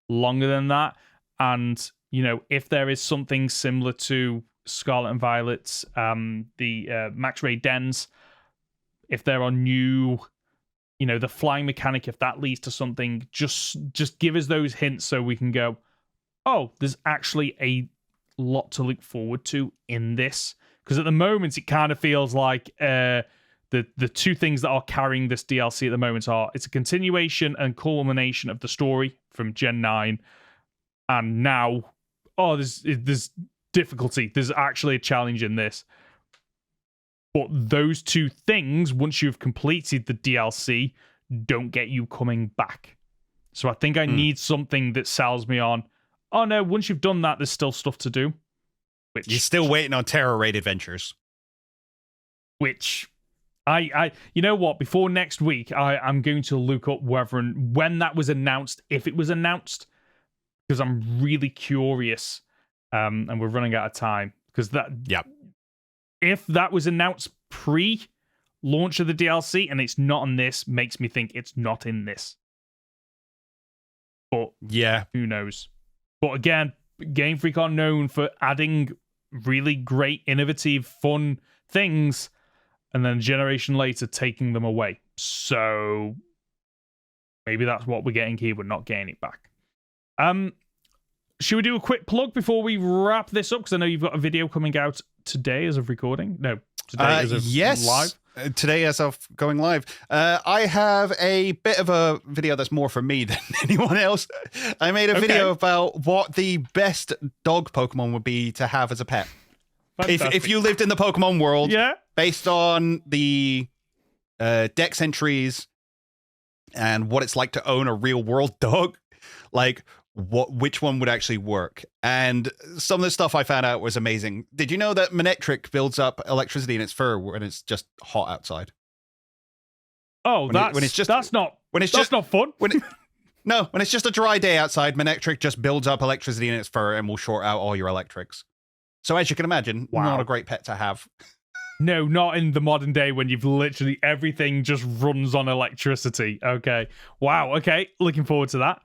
longer than that. And if there is something similar to Scarlet and Violet's, the Max Raid Dens, if there are new the flying mechanic, if that leads to something, just give us those hints so we can go, oh, there's actually a lot to look forward to in this. Because at the moment, it kind of feels like the two things that are carrying this DLC at the moment are it's a continuation and culmination of the story from Gen 9, and now, there's difficulty. There's actually a challenge in this. But those two things, once you've completed the DLC, don't get you coming back. So I think I need something that sells me on, oh no, once you've done that, there's still stuff to do. Which, you're still waiting on Terror Raid Adventures. Which, you know what? Before next week, I'm going to look up whether and when that was announced, if it was announced, because I'm really curious, and we're running out of time. Because if that was announced pre-launch of the DLC and it's not on this, makes me think it's not in this. But yeah, who knows? But again, Game Freak are known for adding really great, innovative, fun things, and then a generation later taking them away. So maybe that's what we're getting here. We're not getting it back. Should we do a quick plug before we wrap this up? Because I know you've got a video coming out today as of recording. No, today as of live. Today as of going live. I have a bit of a video that's more for me than anyone else. I made a video about what the best dog Pokemon would be to have as a pet. If you lived in the Pokemon world, based on the Dex entries and what it's like to own a real world dog, like which one would actually work. And some of the stuff I found out was amazing. Did you know that Manectric builds up electricity in its fur when it's just hot outside? Oh, that's not fun. When it's just a dry day outside, Manectric just builds up electricity in its fur and will short out all your electrics. So as you can imagine, not a great pet to have. No, not in the modern day when you've literally everything just runs on electricity. Okay. Wow. Okay. Looking forward to that.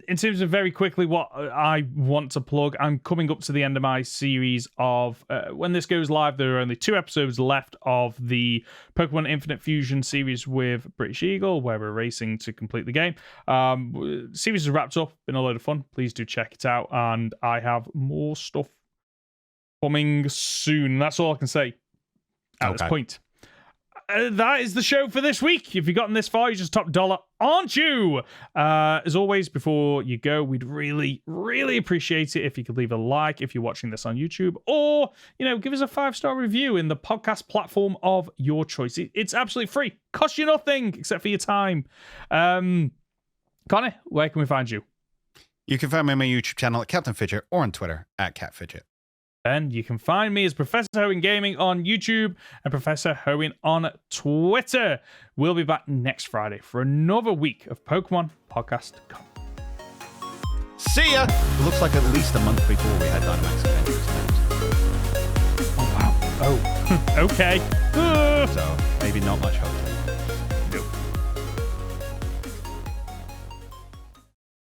In terms of very quickly what I want to plug, I'm coming up to the end of my series of, when this goes live, there are only 2 episodes left of the Pokemon Infinite Fusion series with British Eagle, where we're racing to complete the game. Series is wrapped up. Been a load of fun. Please do check it out. And I have more stuff coming soon. That's all I can say at this point. That is the show for this week. If you've gotten this far, you're just top dollar, aren't you? As always, before you go, we'd really, really appreciate it if you could leave a like if you're watching this on YouTube, or, give us a 5-star review in the podcast platform of your choice. It's absolutely free. Costs you nothing except for your time. Conor, where can we find you? You can find me on my YouTube channel at Captain Fidget or on Twitter at CatFidget. And you can find me as Professor Hoenn Gaming on YouTube and Professor Hoenn on Twitter. We'll be back next Friday for another week of Pokemon Podcast to come. See ya! It looks like at least a month before we had Dynamax Adventures. Oh, wow. Oh, okay. So, maybe not much hope.